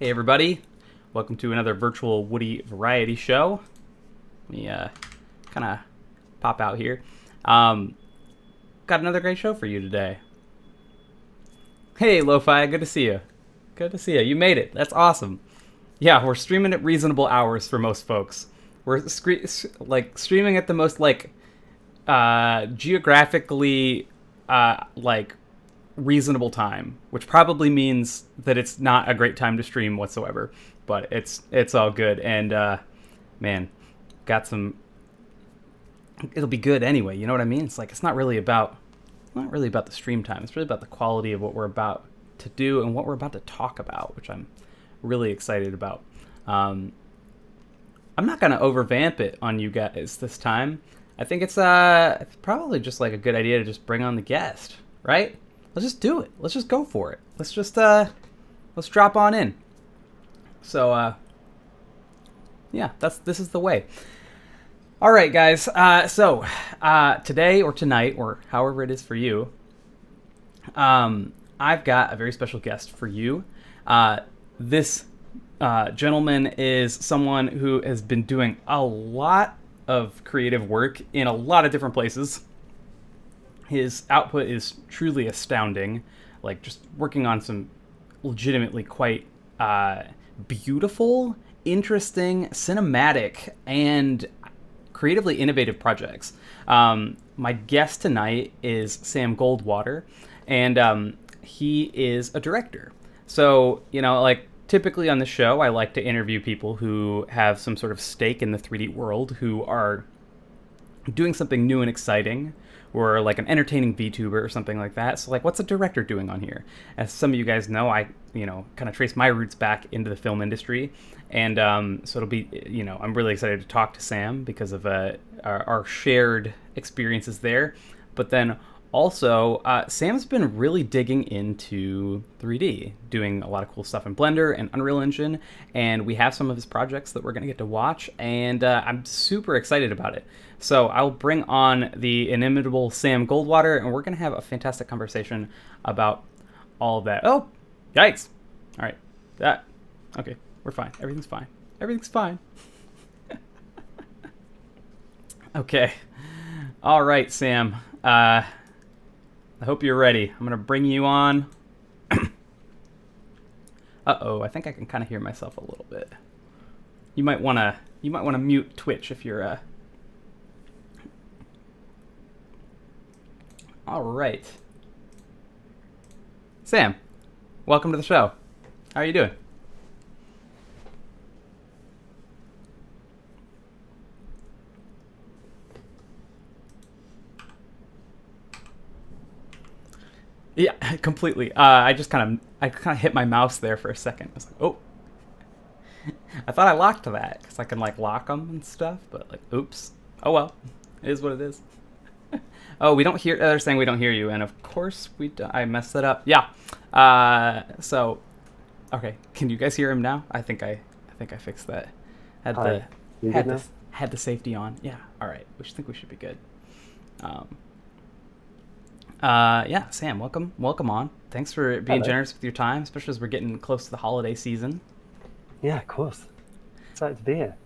Hey everybody, welcome to another virtual Woody variety show. Let me kind of pop out here. Um, Got another great show for you today. Hey Lo-Fi, good to see you. Good to see you. You made it. That's awesome. Yeah, we're streaming at reasonable hours for most folks. We're streaming at the most geographically like reasonable time, which probably means that it's not a great time to stream whatsoever. But it's all good, and man, got some. It'll be good anyway. You know what I mean? It's not really about the stream time. It's really about the quality of what we're about to do and what we're about to talk about, which I'm really excited about. I'm not gonna overvamp it on you guys this time. I think it's probably just like a good idea to just bring on the guest, right? Let's just do it. Let's just go for it. Let's drop on in. So yeah, this is the way. All right, guys. So today or tonight or however it is for you, I've got a very special guest for you. This gentleman is someone who has been doing a lot of creative work in a lot of different places. His output is truly astounding, like just working on some legitimately quite beautiful, interesting, cinematic, and creatively innovative projects. My guest tonight is Sam Goldwater, and he is a director. So, like typically on the show, I like to interview people who have some sort of stake in the 3D world, who are doing something new and exciting, or like an entertaining VTuber or something like that. So like, what's a director doing on here? As some of you guys know, I kind of trace my roots back into the film industry, and so it'll be, I'm really excited to talk to Sam because of our shared experiences there. But then also, Sam's been really digging into 3D, doing a lot of cool stuff in Blender and Unreal Engine, and we have some of his projects that we're going to get to watch, and I'm super excited about it. So I'll bring on the inimitable Sam Goldwater, and we're going to have a fantastic conversation about all of that. Oh, yikes. All right. Okay, we're fine. Everything's fine. Everything's fine. Okay. All right, Sam. I hope you're ready. I'm going to bring you on. Uh-oh, I think I can kind of hear myself a little bit. You might want to mute Twitch if you're All right. Sam, welcome to the show. How are you doing? Yeah, completely. I kind of hit my mouse there for a second. I was like, oh. I thought I locked that because I can like lock them and stuff, but like, oops. Oh well, it is what it is. Oh, we don't hear. They're saying we don't hear you, and of course I messed that up. Yeah. So, okay. Can you guys hear him now? I think I fixed that. Had Hi. You good now? had the safety on. Yeah. All right. We should be good. Um. Yeah. Sam, welcome on. Thanks for being Hello. generous with your time, especially as we're getting close to the holiday season. Yeah, of course. Excited to be here.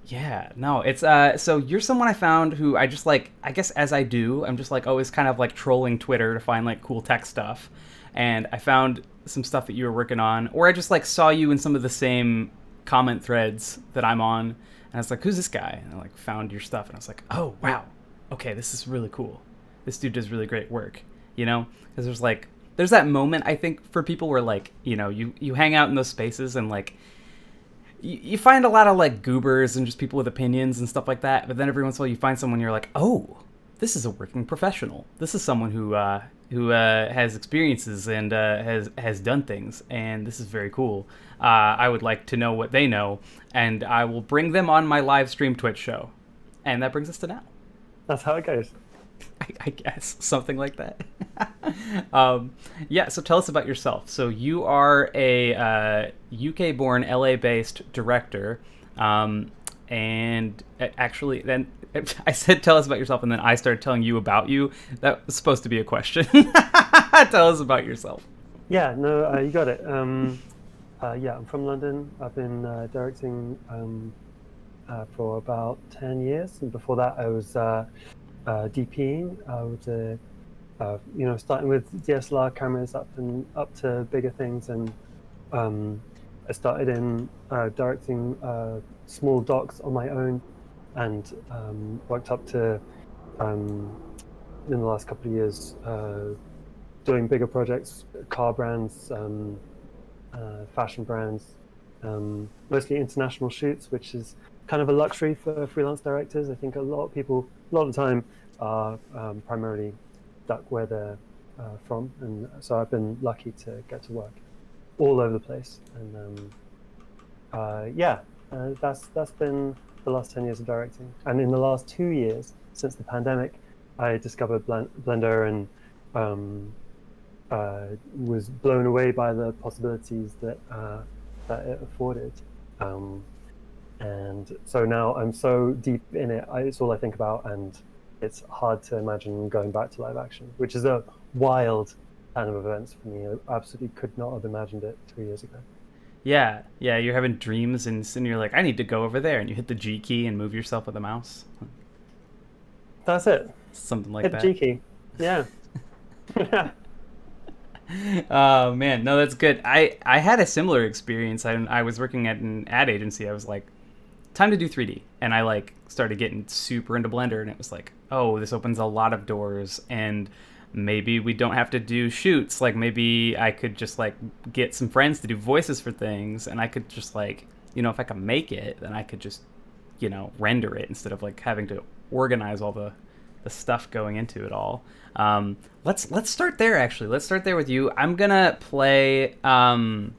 Yeah, no, it's so you're someone I found who I just like, I guess as I do, I'm just like always kind of like trolling Twitter to find like cool tech stuff. And I found some stuff that you were working on, or I just like saw you in some of the same comment threads that I'm on, and I was like, who's this guy? And I like found your stuff, and I was like, oh wow, okay, this is really cool. This dude does really great work, because there's that moment I think for people where like, you hang out in those spaces and like you find a lot of like goobers and just people with opinions and stuff like that, but then every once in a while you find someone you're like, oh, this is a working professional. This is someone who has experiences and has done things, and this is very cool. I would like to know what they know, and I will bring them on my live stream Twitch show, and that brings us to now. That's how it goes. I guess something like that. Yeah, so tell us about yourself. So you are a UK-born, LA-based director, and actually, then I said tell us about yourself, and then I started telling you about you. That was supposed to be a question. Tell us about yourself. Yeah, no, you got it. Yeah, I'm from London. I've been directing for about 10 years, and before that, I was DPing. I was starting with DSLR cameras up to bigger things, and um, I started in directing small docs on my own, and worked up to um, in the last couple of years doing bigger projects, car brands, fashion brands, mostly international shoots, which is kind of a luxury for freelance directors. I think a lot of people, a lot of the time, are primarily stuck where they're from, and so I've been lucky to get to work all over the place. And yeah, that's been the last 10 years of directing. And in the last 2 years, since the pandemic, I discovered Blender and was blown away by the possibilities that it afforded. Um, and so now I'm so deep in it, it's all I think about, and it's hard to imagine going back to live action, which is a wild kind of events for me. I absolutely could not have imagined it 2 years ago. Yeah, yeah, you're having dreams and you're like, I need to go over there, and you hit the G key and move yourself with a mouse, That's it. something like Hit the that. G key. Yeah. Oh man, no, that's good. I had a similar experience. I was working at an ad agency. I was like, time to do 3D, and I like started getting super into Blender, and it was like, oh, this opens a lot of doors, and maybe we don't have to do shoots. Like maybe I could just like get some friends to do voices for things, and I could just like, if I could make it, then I could just render it instead of like having to organize all the stuff going into it all. Let's start there. Actually, let's start there with you. I'm gonna play a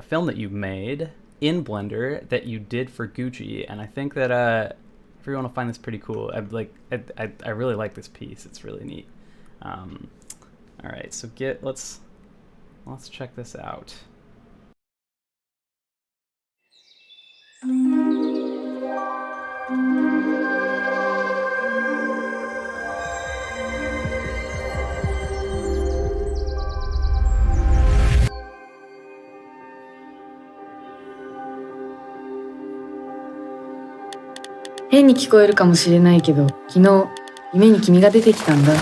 film that you made in Blender that you did for Gucci, and I think that everyone will find this pretty cool. I really like this piece. It's really neat. Um, all right, so let's check this out. "変に聞こえるかもしれないけど、昨日夢に君が出てきたんだ。ち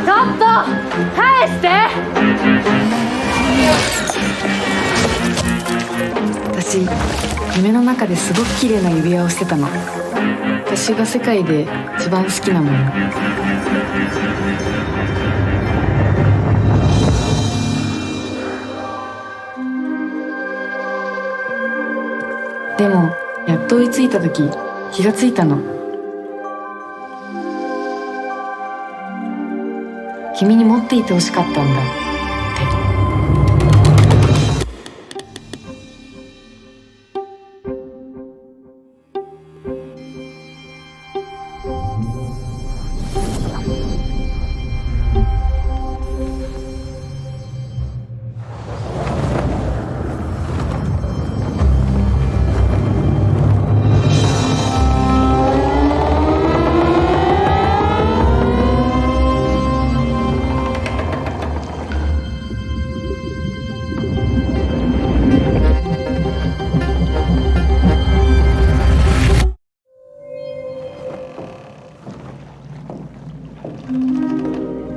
ょっと返して!私、夢の中ですごく綺麗な指輪をしてたの。私が世界で一番好きなもの。でも、やっと追いついた時、気がついたの。君に持っていてほしかったんだって。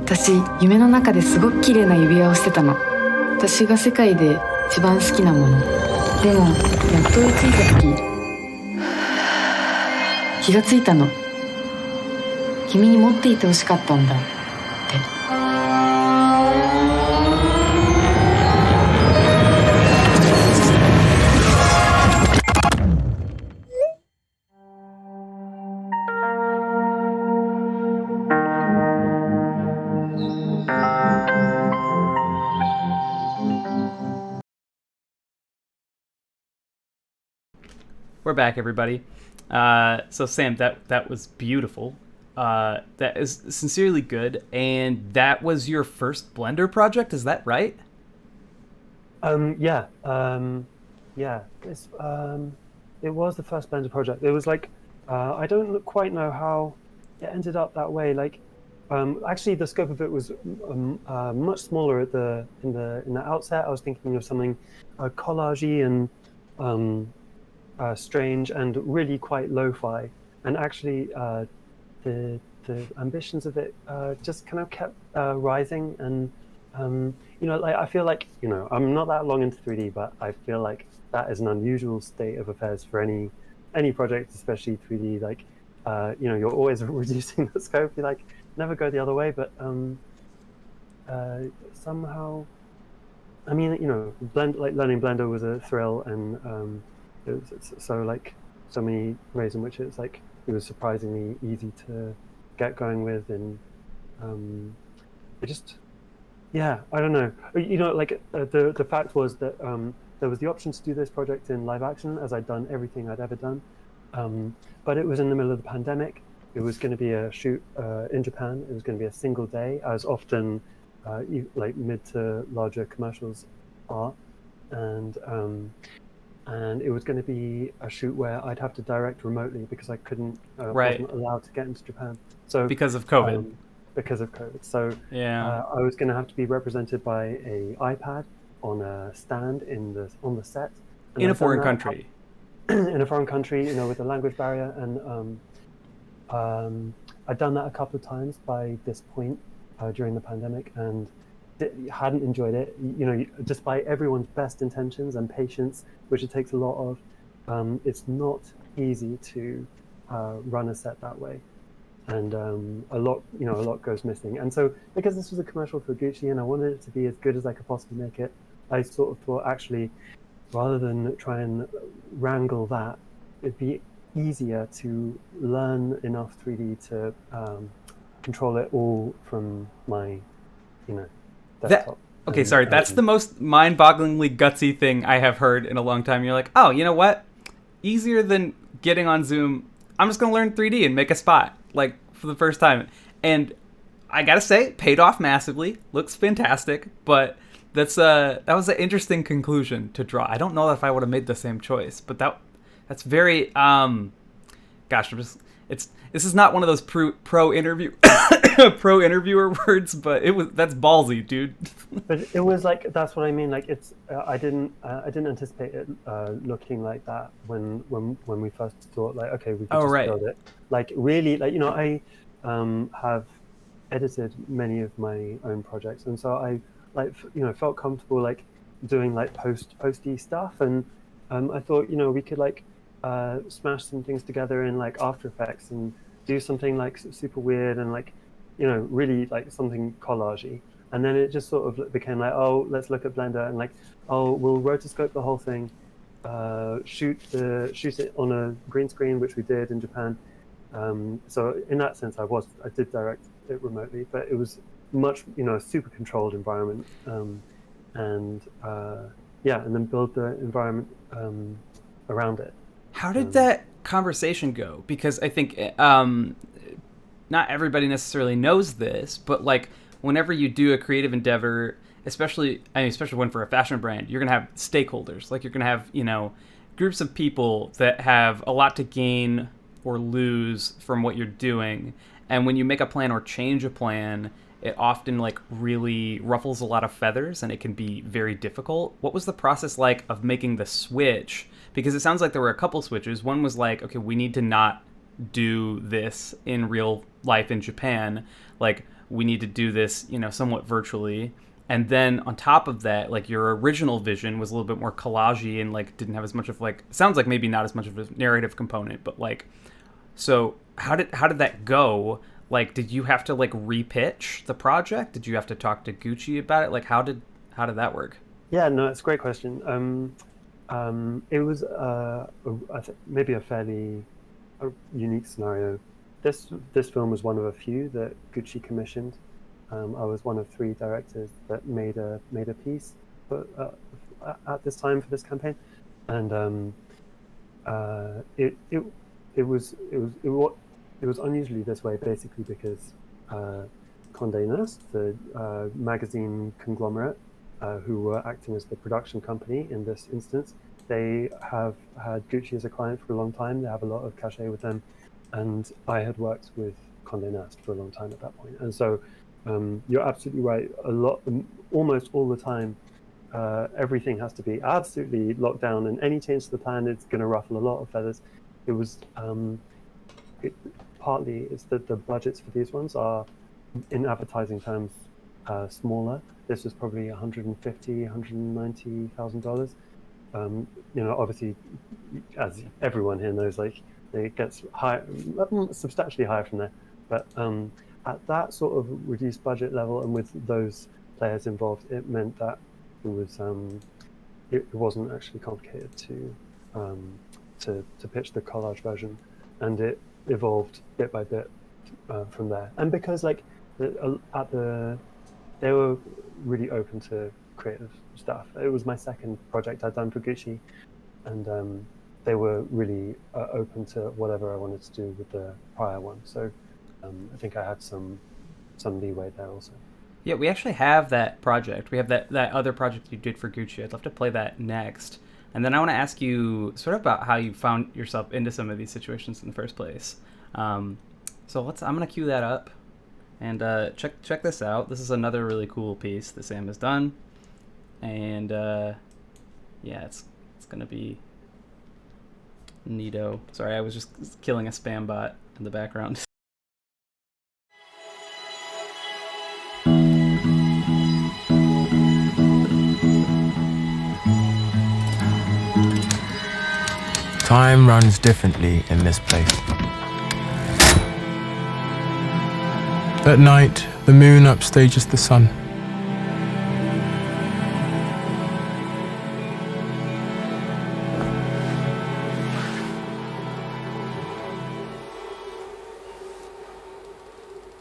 私、夢の中ですごく綺麗な指輪をしてたの。私が世界で一番好きなもの。でも、やっと追いついた時、気がついたの。君に持っていてほしかったんだって。We're back, everybody. So Sam, that was beautiful. That is sincerely good. And that was your first Blender project, is that right? Yeah, yeah. It was the first Blender project. It was like I don't quite know how it ended up that way. Like, actually, the scope of it was much smaller at the outset. I was thinking of something collagey and um, strange and really quite lo-fi. And actually, the ambitions of it just kind of kept rising. And like I feel like I'm not that long into 3D, but I feel like that is an unusual state of affairs for any project, especially 3D. Like you're always reducing the scope. You like never go the other way, but somehow, I mean, learning Blender was a thrill, and it was so like so many ways in which it's like it was surprisingly easy to get going with, and it just yeah, I don't know. Like the fact was that there was the option to do this project in live action, as I'd done everything I'd ever done, but it was in the middle of the pandemic. It was going to be a shoot in Japan. It was going to be a single day, as often like mid to larger commercials are, and it was going to be a shoot where I'd have to direct remotely because I couldn't Right. wasn't allowed to get into Japan. So Because of COVID. because of COVID. So Yeah. I was going to have to be represented by a iPad on a stand on the set, and In a I'd done foreign that country. in a foreign country, with a language barrier, and I'd done that a couple of times by this point during the pandemic, and hadn't enjoyed it. Despite everyone's best intentions and patience, which it takes a lot of, it's not easy to run a set that way, and a lot goes missing. And so, because this was a commercial for Gucci, and I wanted it to be as good as I could possibly make it, I sort of thought, actually, rather than try and wrangle that, it'd be easier to learn enough 3D to control it all from my, That desktop. okay, And sorry. That's the most mind-bogglingly gutsy thing I have heard in a long time. You're like, oh, you know what? Easier than getting on Zoom. I'm just gonna learn 3D and make a spot like for the first time. And I gotta say, paid off massively. Looks fantastic. But that was an interesting conclusion to draw. I don't know if I would have made the same choice, but that's very gosh, this is not one of those pro interview pro interviewer words, but that's ballsy, dude. but it was like, that's what I mean. Like, it's I didn't anticipate it looking like that when we first thought, like, okay, we could just Right. build it. Like, really, like, I have edited many of my own projects, and so I felt comfortable like doing like posty stuff, and I thought we could like smash some things together in like After Effects and do something like super weird and like really like something collagey. And then it just sort of became like, oh, let's look at Blender, and like, oh, we'll rotoscope the whole thing, shoot it on a green screen, which we did in Japan. So in that sense, I did direct it remotely, but it was much a super controlled environment, and and then build the environment around it. How did that conversation go? Because I think not everybody necessarily knows this, but like whenever you do a creative endeavor, especially one for a fashion brand, you're gonna have stakeholders. Like you're gonna have groups of people that have a lot to gain or lose from what you're doing. And when you make a plan or change a plan, it often like really ruffles a lot of feathers and it can be very difficult. What was the process like of making the switch? Because it sounds like there were a couple switches. One was like, okay, we need to not do this in real life in Japan. Like we need to do this, somewhat virtually. And then on top of that, like your original vision was a little bit more collagey and like didn't have as much of like, sounds like maybe not as much of a narrative component, but like, so how did that go? Like, did you have to like repitch the project? Did you have to talk to Gucci about it? Like, how did that work? Yeah, no, it's a great question. It was maybe a fairly unique scenario. This film was one of a few that Gucci commissioned. I was one of 3 directors that made a piece at this time for this campaign, and it was unusually this way, basically because Condé Nast, the magazine conglomerate, who were acting as the production company in this instance, they have had Gucci as a client for a long time. They have a lot of cachet with them, and I had worked with Condé Nast for a long time at that point. And so you're absolutely right. Almost all the time, everything has to be absolutely locked down, and any change to the plan is going to ruffle a lot of feathers. It was partly it's that the budgets for these ones are, in advertising terms, smaller. This was probably $150,000, $190,000. Obviously, as everyone here knows, like it gets high, substantially higher from there. But at that sort of reduced budget level, and with those players involved, it meant that it wasn't actually complicated to pitch the collage version, and it evolved bit by bit from there. And because they were really open to creative stuff. It was my second project I'd done for Gucci, and they were really open to whatever I wanted to do with the prior one. So I think I had some leeway there also. Yeah, we actually have that project. We have that other project you did for Gucci. I'd love to play that next. And then I want to ask you sort of about how you found yourself into some of these situations in the first place. I'm gonna cue that up, and check this out. This is another really cool piece that Sam has done, and it's gonna be neato. Sorry, I was just killing a spam bot in the background. Time runs differently in this place. At night, the moon upstages the sun.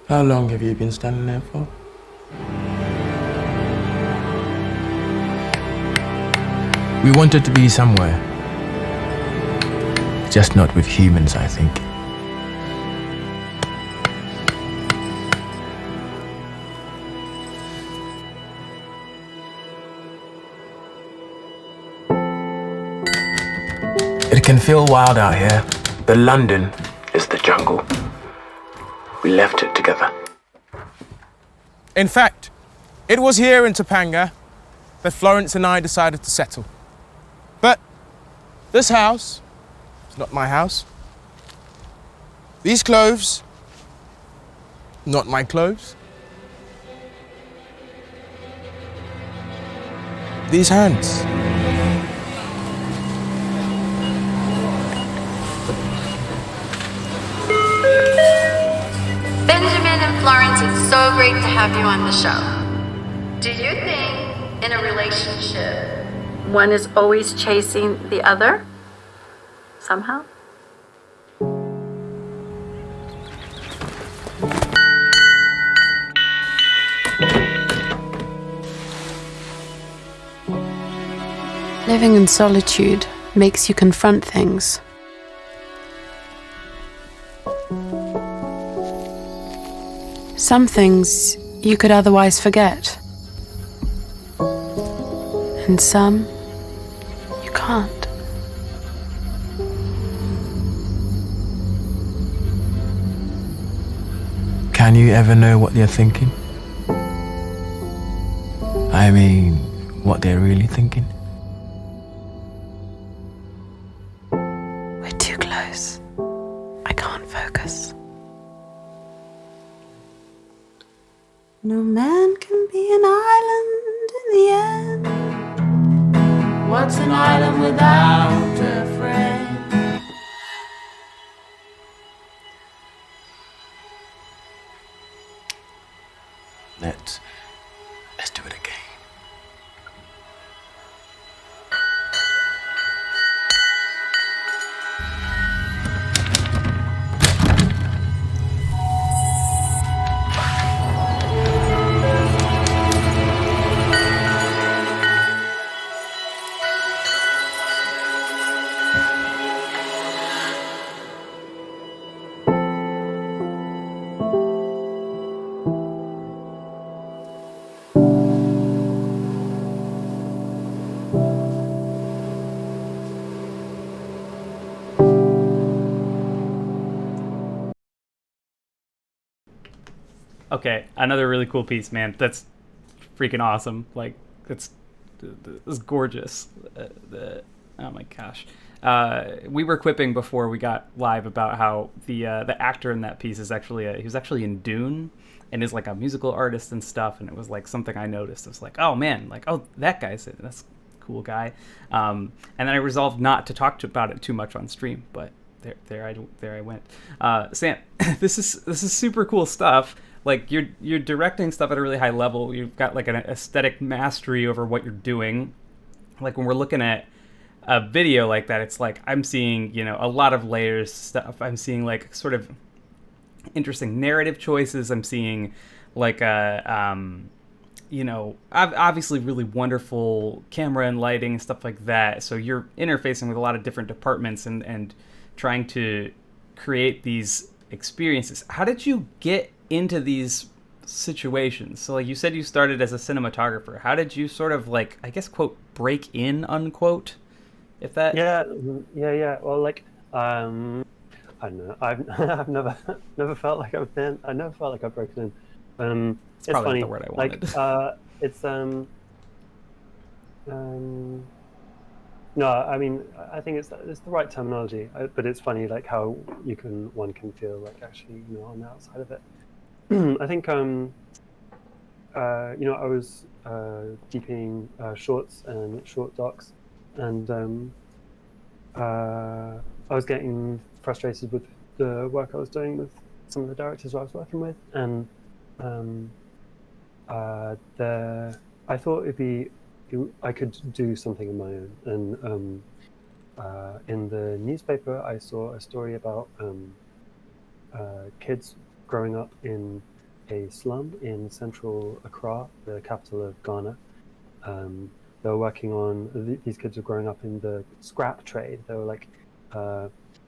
How long have you been standing there for? We wanted to be somewhere. Just not with humans, I think. It can feel wild out here, but London is the jungle. We left it together. In fact, it was here in Topanga that Florence and I decided to settle. But this house is not my house. These clothes, not my clothes. These hands. Benjamin and Florence, it's so great to have you on the show. Do you think in a relationship one is always chasing the other? Somehow? Living in solitude makes you confront things. Some things you could otherwise forget, and some you can't. Can you ever know what they're thinking? I mean, what they're really thinking? We're too close. I can't focus. No man can be an island in the end. What's an island without a friend? Let's do it again. Okay, another really cool piece, man. That's freaking awesome. Like, it's gorgeous. Oh my gosh. We were quipping before we got live about how the actor in that piece is actually he was actually in Dune and is like a musical artist and stuff, and it was like something I noticed. It was like, oh man, like, oh, that guy's it. That's a cool guy. And then I resolved not to talk about it too much on stream, but there I went. Sam, this is super cool stuff. Like, you're directing stuff at a really high level. You've got like an aesthetic mastery over what you're doing. Like, when we're looking at a video like that, it's like I'm seeing, a lot of layers stuff. I'm seeing like sort of interesting narrative choices. I'm seeing like obviously really wonderful camera and lighting and stuff like that. So you're interfacing with a lot of different departments and trying to create these experiences. How did you get into these situations? So like you said, you started as a cinematographer. How did you sort of like, I guess, quote, break in, unquote, if that... Yeah. Well, like, I don't know. I've never felt like I never felt like I've broken in. It's probably funny. not the word I wanted. Like, it's no, I mean, I think it's the right terminology, but it's funny, like how one can feel like actually, on the outside of it. I think I was DPing shorts and short docs, and I was getting frustrated with the work I was doing with some of the directors I was working with, and I thought I could do something of my own. And in the newspaper, I saw a story about kids growing up in a slum in central Accra, the capital of Ghana. They were working on, these kids were growing up in the scrap trade. They were like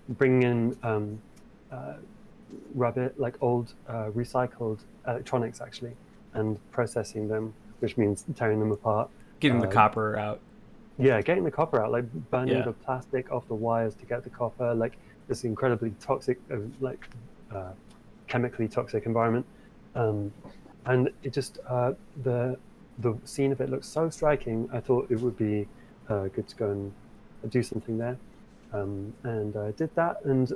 bringing in rubbish, like old recycled electronics actually, and processing them, which means tearing them apart. Getting the copper out. Yeah, getting the copper out, like burning Yeah. the plastic off the wires to get the copper, like this incredibly toxic, chemically toxic environment. And it just, the scene of it looks so striking. I thought it would be good to go and do something there. And I did that, and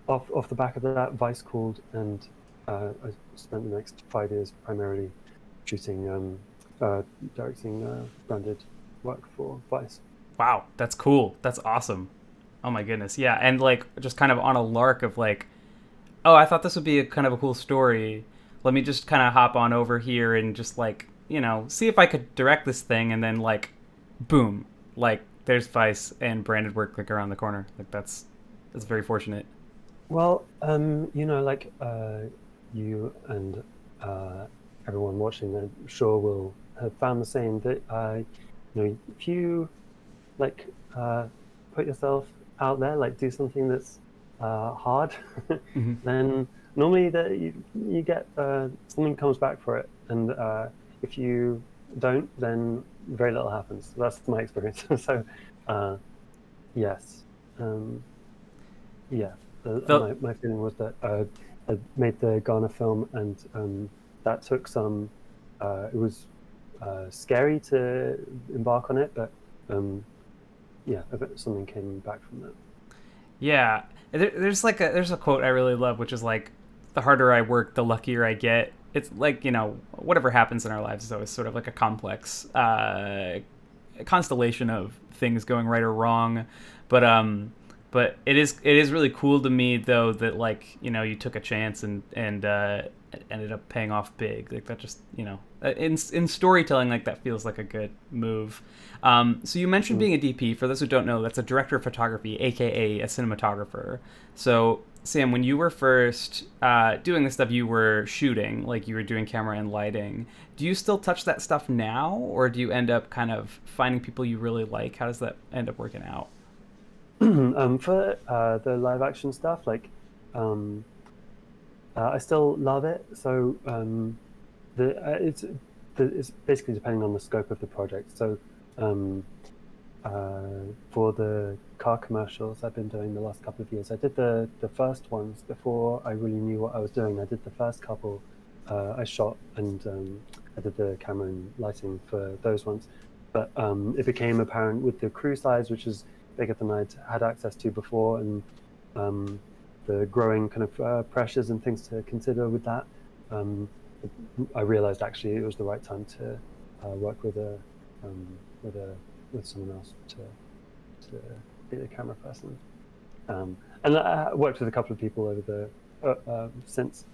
off the back of that, Vice called, and I spent the next 5 years primarily shooting, directing branded work for Vice. Wow, that's cool. That's awesome. Oh my goodness. Yeah, and like just kind of on a lark of like, oh, I thought this would be a kind of a cool story. Let me just kind of hop on over here and just like, see if I could direct this thing, and then like, boom, like there's Vice and branded work like around the corner. Like that's very fortunate. Well, like you and everyone watching, I'm sure will have found the same, that if you like put yourself out there, like do something that's hard, Mm-hmm. then normally that you get something comes back for it, and if you don't, then very little happens. That's my experience. So yes, yeah. My feeling was that I made the Ghana film, and that took some. It was scary to embark on it, but yeah, something came back from that. Yeah, there's a quote I really love, which is like, the harder I work, the luckier I get. It's like, whatever happens in our lives is always sort of like a complex constellation of things going right or wrong, but it is really cool to me though that like you took a chance and ended up paying off big. Like that just in storytelling, like that feels like a good move. So you mentioned being a DP. For those who don't know, that's a director of photography, aka a cinematographer. So Sam, when you were first doing this stuff, you were shooting, like you were doing camera and lighting. Do you still touch that stuff now, or do you end up kind of finding people you really like? How does that end up working out? For the live action stuff, like I still love it. So it's basically depending on the scope of the project. So for the car commercials I've been doing the last couple of years. I did the first ones before I really knew what I was doing. I did the first couple I shot, and I did the camera and lighting for those ones. But it became apparent with the crew size, which is bigger than I'd had access to before, and the growing kind of pressures and things to consider with that. I realized actually it was the right time to work with someone else to be the camera person. And I worked with a couple of people over the since,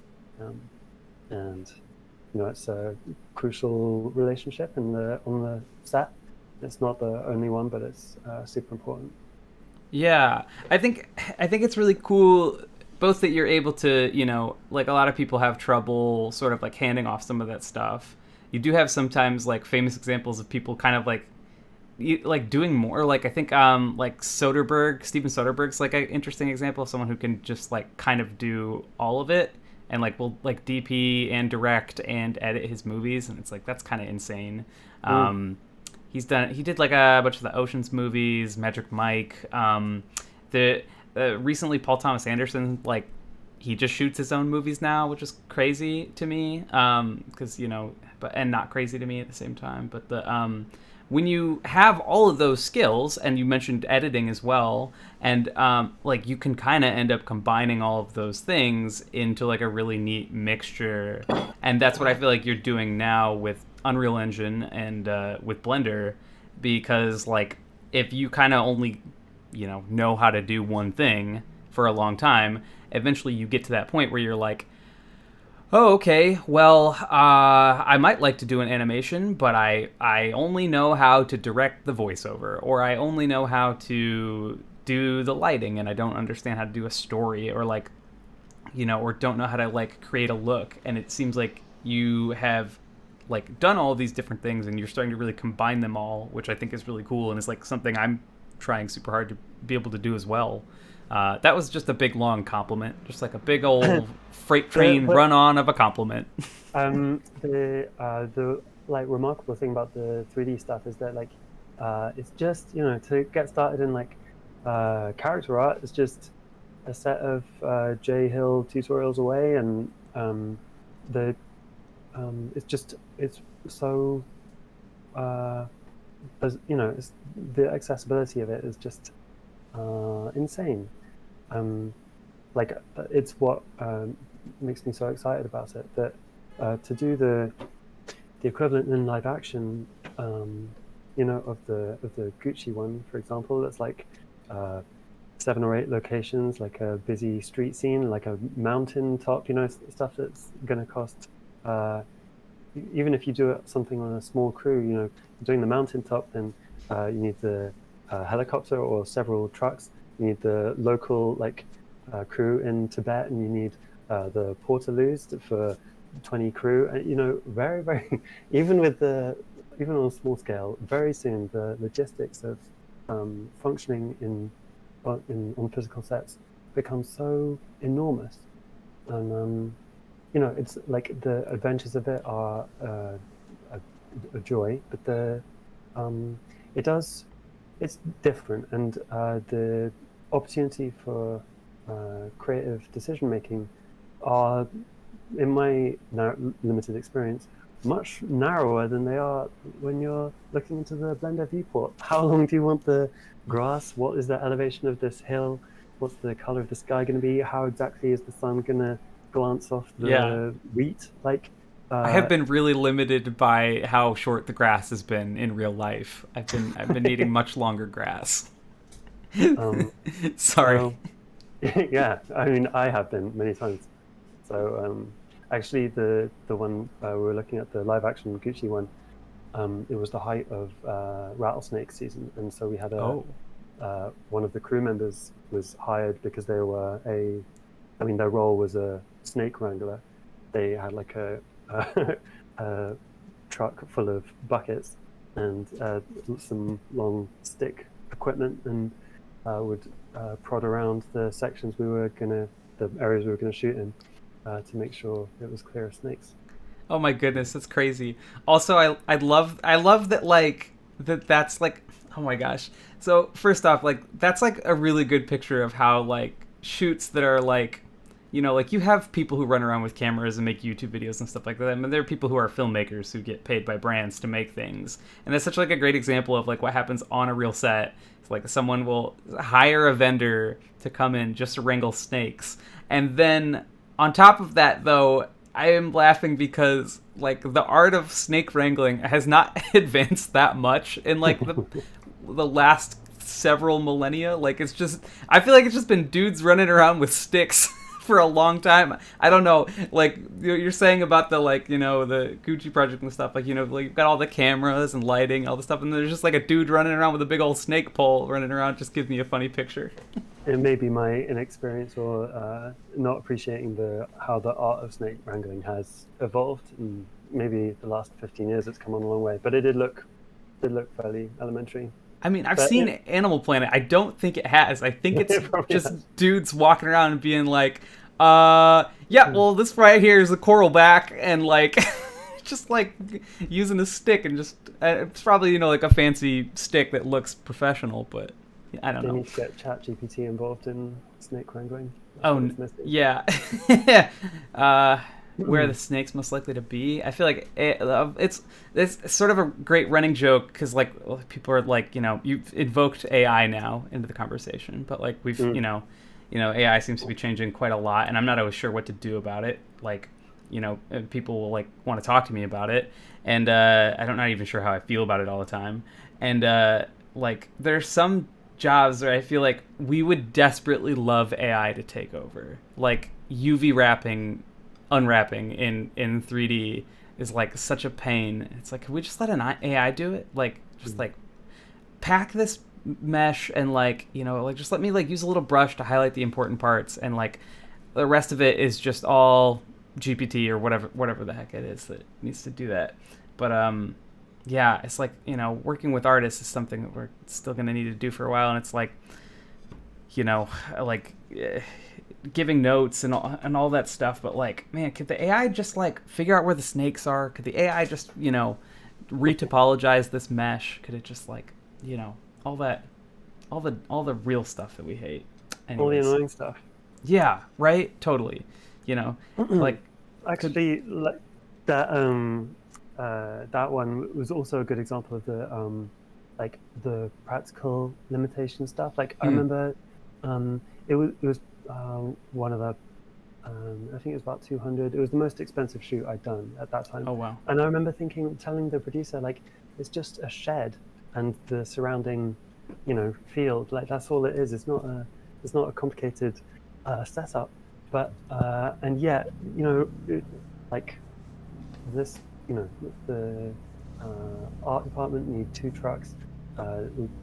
and it's a crucial relationship on the set. It's not the only one, but it's super important. Yeah, I think it's really cool both that you're able to, like a lot of people have trouble sort of like handing off some of that stuff. You do have sometimes like famous examples of people kind of like doing more. Like I think like Steven Soderbergh's like an interesting example of someone who can just like kind of do all of it and like will like DP and direct and edit his movies, and it's like that's kind of insane. He did like a bunch of the Ocean's movies, Magic Mike. Recently Paul Thomas Anderson, like he just shoots his own movies now, which is crazy to me. Because but and not crazy to me at the same time. But when you have all of those skills, and you mentioned editing as well, and like you can kind of end up combining all of those things into like a really neat mixture, and that's what I feel like you're doing now with Unreal Engine and with Blender, because like if you kind of only know how to do one thing for a long time, eventually you get to that point where you're like, oh, okay, well, I might like to do an animation, but I only know how to direct the voiceover, or I only know how to do the lighting, and I don't understand how to do a story, or like, or don't know how to like create a look. And it seems like you have like done all these different things, and you're starting to really combine them all, which I think is really cool, and is like something I'm trying super hard to be able to do as well. That was just a big long compliment, just like a big old freight train run on of a compliment. The like remarkable thing about the 3D stuff is that like it's just to get started in like character art, it's just a set of J Hill tutorials away, and it's so it's, the accessibility of it is just insane. Like it's what makes me so excited about it, that to do the equivalent in live action, of the Gucci one, for example, that's like 7 or 8 locations, like a busy street scene, like a mountain top, stuff that's going to cost. Even if you do something on a small crew, doing the mountaintop, then you need the helicopter or several trucks. You need the local crew in Tibet, and you need the portaloos for 20 crew. Very, very even on a small scale, very soon the logistics of functioning on physical sets becomes so enormous, and it's like the adventures of it are a joy, but it's different, and the opportunity for creative decision making are, in my limited experience, much narrower than they are when you're looking into the Blender viewport. How long do you want the grass? What is the elevation of this hill? What's the color of the sky going to be? How exactly is the sun going to glance off the wheat? I have been really limited by how short the grass has been in real life. I've been needing much longer grass. Sorry. Yeah, I mean, I have been many times. So actually, the one we were looking at, the live action Gucci one, it was the height of rattlesnake season, and so we had one of the crew members was hired because they were their role was a snake wrangler. They had like a truck full of buckets and some long stick equipment, and would prod around the sections the areas we were gonna shoot in, to make sure it was clear of snakes. Oh my goodness, that's crazy. Also, I love that like that's like, oh my gosh. So first off, like that's like a really good picture of how like shoots that are like, like you have people who run around with cameras and make YouTube videos and stuff like that. I mean, there are people who are filmmakers who get paid by brands to make things, and that's such like a great example of like what happens on a real set. It's like someone will hire a vendor to come in just to wrangle snakes, and then on top of that, though, I am laughing because like the art of snake wrangling has not advanced that much in like the last several millennia. Like it's just, I feel like it's just been dudes running around with sticks for a long time. I don't know, like you're saying about the like, the Gucci project and stuff, like, like you've got all the cameras and lighting, all the stuff, and there's just like a dude running around with a big old snake pole running around. Just gives me a funny picture. It may be my inexperience or not appreciating how the art of snake wrangling has evolved, and maybe the last 15 years it's come on a long way, but it did look fairly elementary. I mean, I've seen Animal Planet. I don't think it has. I think it's just dudes walking around and being like, well, this right here is a coral back, and like, just like using a stick and just, it's probably, like a fancy stick that looks professional, but I don't know. They need to get ChatGPT involved in snake wrangling. Yeah. Where are the snakes most likely to be? I feel like it's sort of a great running joke because like people are like, you've invoked AI now into the conversation, but like we've AI seems to be changing quite a lot, and I'm not always sure what to do about it. Like, people will like want to talk to me about it, and I'm not even sure how I feel about it all the time. And like there's some jobs where I feel like we would desperately love AI to take over, like UV wrapping. Unwrapping in 3D is like such a pain. It's like, can we just let an AI do it? Like, just like pack this mesh and like, like just let me like use a little brush to highlight the important parts, and like the rest of it is just all GPT or whatever the heck it is that needs to do that. But yeah, it's like, working with artists is something that we're still gonna need to do for a while, and it's like, like giving notes and all that stuff, but like, man, could the AI just like figure out where the snakes are? Could the AI just retopologize this mesh? Could it just like all the real stuff that we hate? Anyways. All the annoying stuff. Yeah, right. Totally. Like actually, like that that one was also a good example of the like the practical limitation stuff. Like I remember it was one of the I think it was about 200. It was the most expensive shoot I'd done at that time. Oh wow. And I remember telling the producer, like, it's just a shed and the surrounding field, like that's all it is. It's not a complicated setup, but and yet like this, the art department need 2 trucks.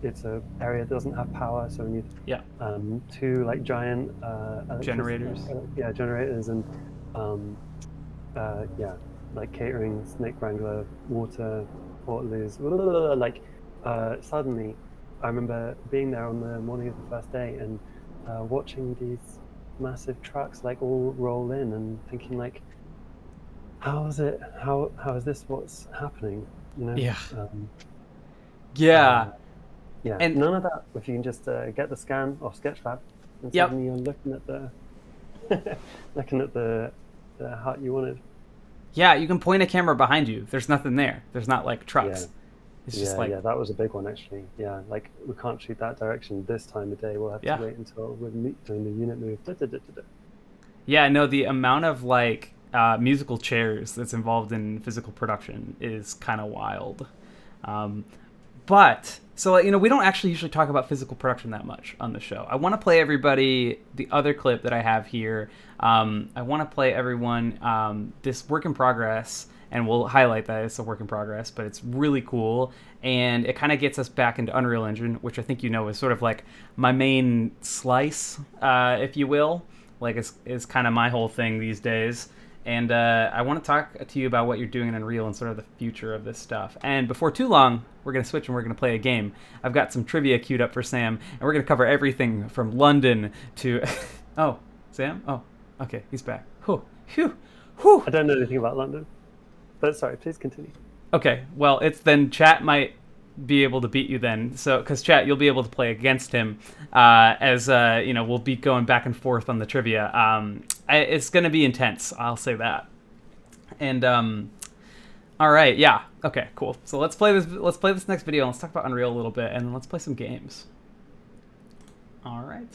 It's a area that doesn't have power, so we need 2 like giant generators. Generators, and like catering, snake wrangler, water, portaloos. Like suddenly, I remember being there on the morning of the first day and watching these massive trucks like all roll in and thinking like, how is this what's happening? Yeah. And none of that if you can just get the scan off Sketchfab, and suddenly you're looking at the hut you wanted. Yeah, you can point a camera behind you. There's nothing there. There's not like trucks. It's just like that was a big one actually. Yeah, like we can't shoot that direction this time of day. We'll have to wait until we're doing the unit move. Yeah, no, the amount of like musical chairs that's involved in physical production is kind of wild. But so we don't actually usually talk about physical production that much on the show. I want to play everybody the other clip that I have here. I want to play everyone this work in progress, and we'll highlight that it's a work in progress, but it's really cool, and it kind of gets us back into Unreal Engine, which I think is sort of like my main slice, if you will. Like is kind of my whole thing these days. And I want to talk to you about what you're doing in Unreal and sort of the future of this stuff. And before too long, we're going to switch and we're going to play a game. I've got some trivia queued up for Sam, and we're going to cover everything from London to... Oh, Sam? Oh, okay, he's back. Whew. I don't know anything about London. But sorry, please continue. Okay, well, it's then chat might be able to beat you then. So, because chat, you'll be able to play against him as we'll be going back and forth on the trivia. It's going to be intense. I'll say that. And all right, yeah, okay, cool. So let's play this. Let's play this next video and let's talk about Unreal a little bit, and then let's play some games. All right.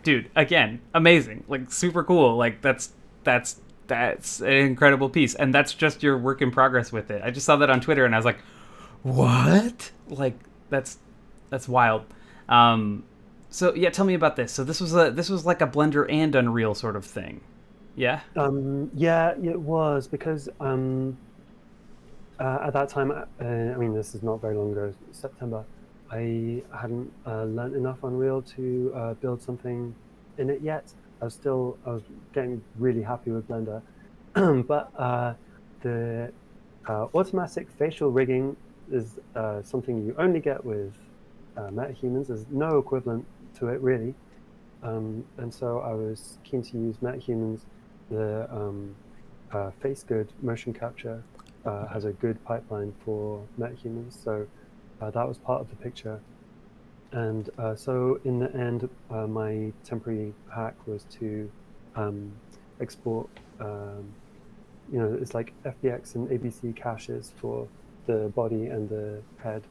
Dude, again, amazing, like super cool. Like that's an incredible piece, and that's just your work in progress with it. I just saw that on Twitter, and I was like, what? Like that's wild. So yeah, tell me about this. So this was like a Blender and Unreal sort of thing, yeah? Yeah, it was because at that time, I mean, this is not very long ago, September. I hadn't learned enough Unreal to build something in it yet. I was getting really happy with Blender, but the automatic facial rigging is something you only get with metahumans. There's no equivalent to it really, and so I was keen to use metahumans. The face good motion capture has a good pipeline for metahumans, so that was part of the picture. And so in the end, my temporary hack was to export, it's like FBX and ABC caches for the body and the head,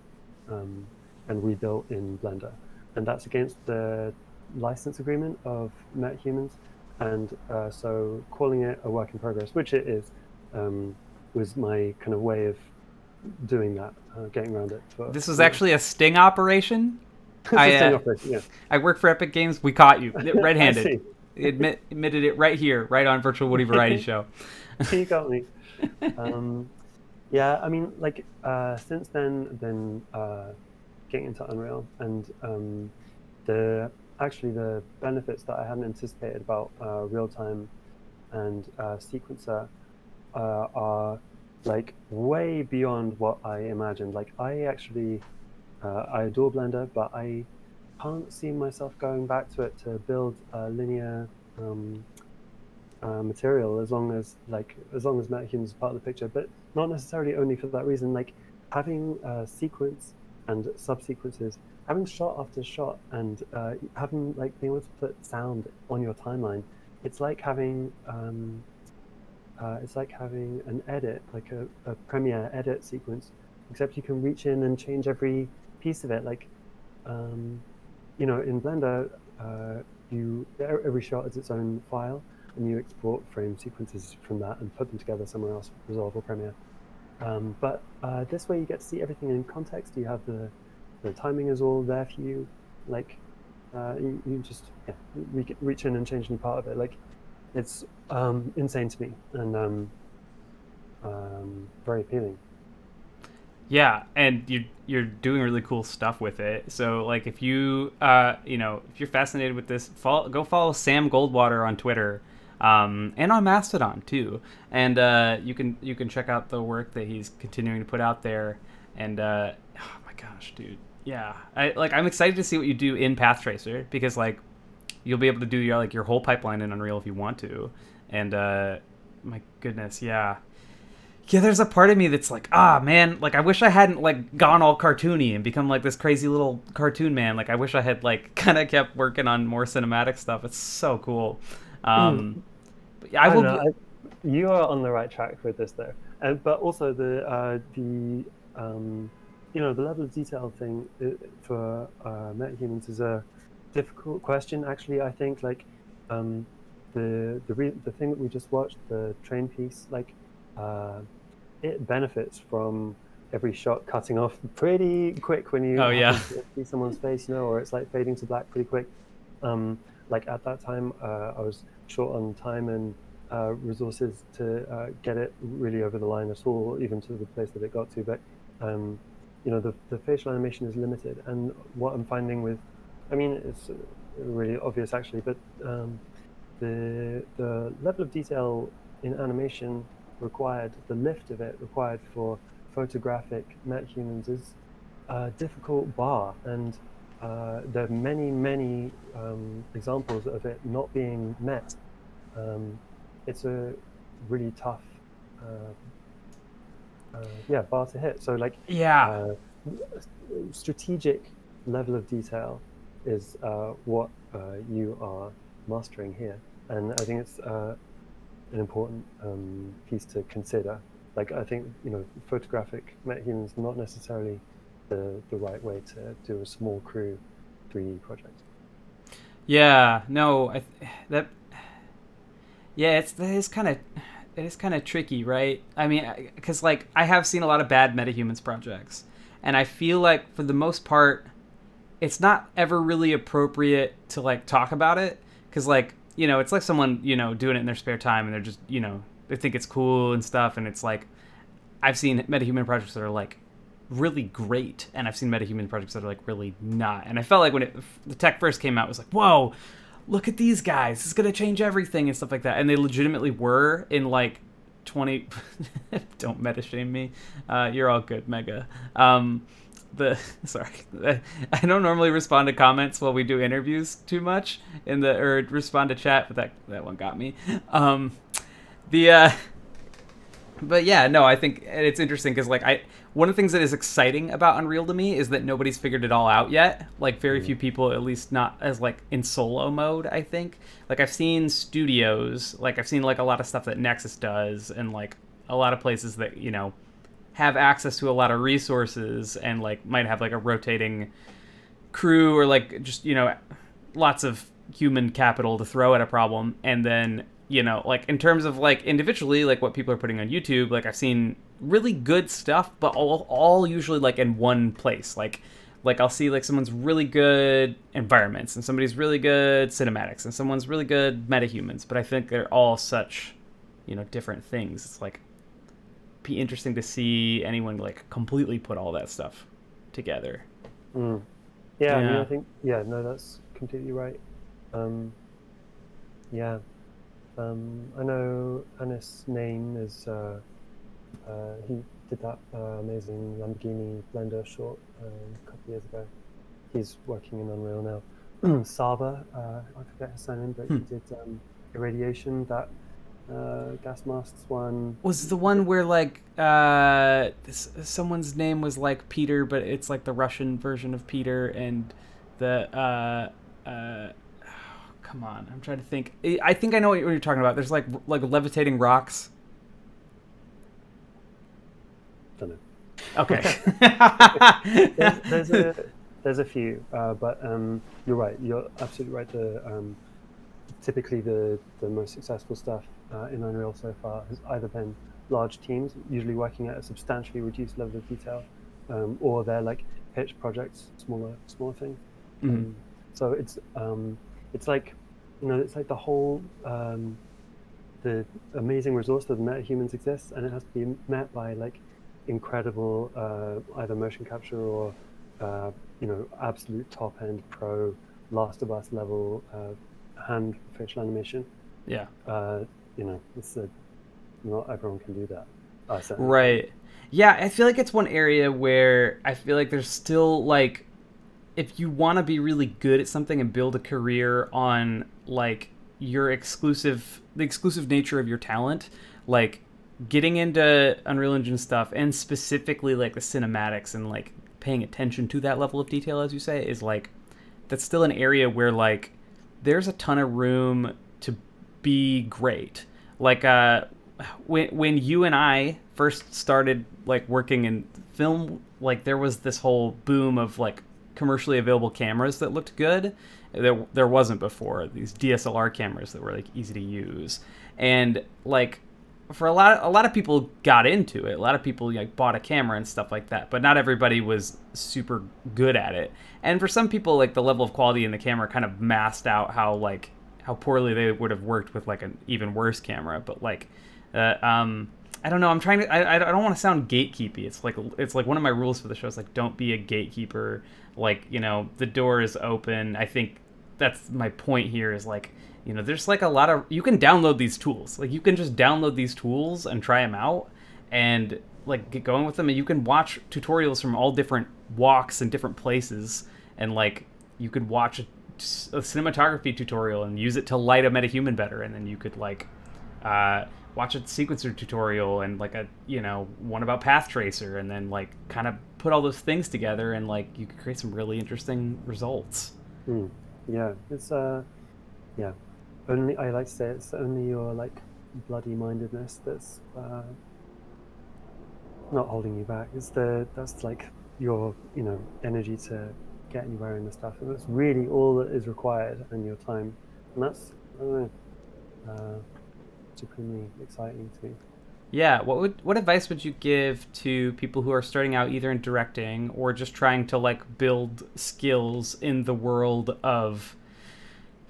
and rebuilt in Blender. And that's against the license agreement of MetaHumans. And so calling it a work in progress, which it is, was my kind of way of doing that, getting around it. This was actually a sting operation? Yeah. I work for Epic Games. We caught you red-handed. Admitted it right here, right on Virtual Woody Variety Show. You got me. Yeah, I mean, like since then, I've been getting into Unreal, and the benefits that I hadn't anticipated about real-time and sequencer are like way beyond what I imagined. Like I actually. I adore Blender, but I can't see myself going back to it to build linear material as long as MetaHumans is part of the picture. But not necessarily only for that reason. Like having sequence and subsequences, having shot after shot, and having like being able to put sound on your timeline. It's like having an edit, like a Premiere edit sequence, except you can reach in and change every piece of it. Like in Blender, every shot is its own file, and you export frame sequences from that and put them together somewhere else, Resolve or Premiere. But this way you get to see everything in context. You have the timing is all there for you. Like you just reach in and change any part of it. Like it's insane to me, and very appealing. Yeah, and you're doing really cool stuff with it. So like if you if you're fascinated with this, go follow Sam Goldwater on Twitter, and on Mastodon too. And you can check out the work that he's continuing to put out there. And oh my gosh, dude, yeah, I'm excited to see what you do in Path Tracer, because like you'll be able to do your whole pipeline in Unreal if you want to. And my goodness, yeah. Yeah, there's a part of me that's like, ah, man, like I wish I hadn't like gone all cartoony and become like this crazy little cartoon man. Like I wish I had like kind of kept working on more cinematic stuff. It's so cool. But yeah, I I will. don't know. You are on the right track with this though, but also the level of detail thing for metahumans is a difficult question. Actually, I think like the thing that we just watched, the train piece, like it benefits from every shot cutting off pretty quick when you Oh yeah. happen to see someone's face, or it's like fading to black pretty quick. Like at that time, I was short on time and resources to get it really over the line at all, even to the place that it got to. But the facial animation is limited, and what I'm finding with, I mean, it's really obvious actually, but the level of detail in animation required, the lift of it required for photographic metahumans is a difficult bar, and there are many examples of it not being met. It's a really tough bar to hit. So like Yeah. strategic level of detail is what you are mastering here, and I think it's an important piece to consider. Like I think photographic metahumans not necessarily the right way to do a small crew 3D project. Yeah. No. Yeah. It is kind of tricky, right? I mean, because like I have seen a lot of bad metahumans projects, and I feel like for the most part, it's not ever really appropriate to like talk about it, because like it's like someone doing it in their spare time, and they're just they think it's cool and stuff, and it's like I've seen metahuman projects that are like really great, and I've seen metahuman projects that are like really not. And I felt like when the tech first came out, it was like, whoa, look at these guys, it's gonna change everything and stuff like that, and they legitimately were in like 20 don't meta shame me, you're all good, Mega. Sorry, I don't normally respond to comments while we do interviews too much or respond to chat, but that one got me. But yeah, no, I think it's interesting because like one of the things that is exciting about Unreal to me is that nobody's figured it all out yet. Like very few people, at least not as like in solo mode, I think. Like I've seen studios, like I've seen like a lot of stuff that Nexus does, and like a lot of places that have access to a lot of resources and like might have like a rotating crew, or like just lots of human capital to throw at a problem. And then like in terms of like individually, like what people are putting on YouTube, like I've seen really good stuff, but all usually like in one place. Like I'll see like someone's really good environments, and somebody's really good cinematics, and someone's really good metahumans, but I think they're all such different things. It's like be interesting to see anyone like completely put all that stuff together. Yeah, I mean, I think that's completely right. I know Anis Nain is he did that amazing Lamborghini Blender short a couple of years ago. He's working in Unreal now. Saba, I forget his surname, but he did Irradiation, that gas masks one. Was the one where like someone's name was like Peter, but it's like the Russian version of Peter, and the come on, I'm trying to think. I think I know what you're talking about. There's like levitating rocks. Don't know. Okay. there's a few, but you're right. You're absolutely right. Typically the most successful stuff in Unreal so far has either been large teams, usually working at a substantially reduced level of detail, or they're like pitch projects, smaller things. Mm-hmm. So it's like it's like the whole the amazing resource that metahumans exists, and it has to be met by like incredible either motion capture or absolute top end pro Last of Us level hand facial animation. Yeah. It's not everyone can do that. Right. Yeah, I feel like it's one area where I feel like there's still like, if you want to be really good at something and build a career on like the exclusive nature of your talent, like getting into Unreal Engine stuff, and specifically like the cinematics and like paying attention to that level of detail, as you say, is like that's still an area where like there's a ton of room to be great. Like when you and I first started like working in film, like there was this whole boom of like commercially available cameras that looked good. There wasn't before, these DSLR cameras that were like easy to use, and like for a lot of people got into it. A lot of people like bought a camera and stuff like that, but not everybody was super good at it. And for some people, like the level of quality in the camera kind of masked out how poorly they would have worked with like an even worse camera. But like, I don't know. I'm trying to. I don't want to sound gatekeepy. It's like one of my rules for the show is like don't be a gatekeeper. Like, you know, the door is open. I think that's my point here is like, you know, there's like a lot of, you can download these tools. Like you can just download these tools and try them out and like get going with them. And you can watch tutorials from all different walks and different places. And like you could watch a cinematography tutorial and use it to light a metahuman better. And then you could like watch a sequencer tutorial and like a, you know, one about path tracer, and then like kind of put all those things together and like you could create some really interesting results. Yeah, it's yeah. Only I like to say it's only your like bloody mindedness that's not holding you back. That's like your, you know, energy to get anywhere in the stuff, and that's really all that is required, and your time, and that's I don't know, supremely exciting to me. Yeah, what advice would you give to people who are starting out either in directing or just trying to like build skills in the world of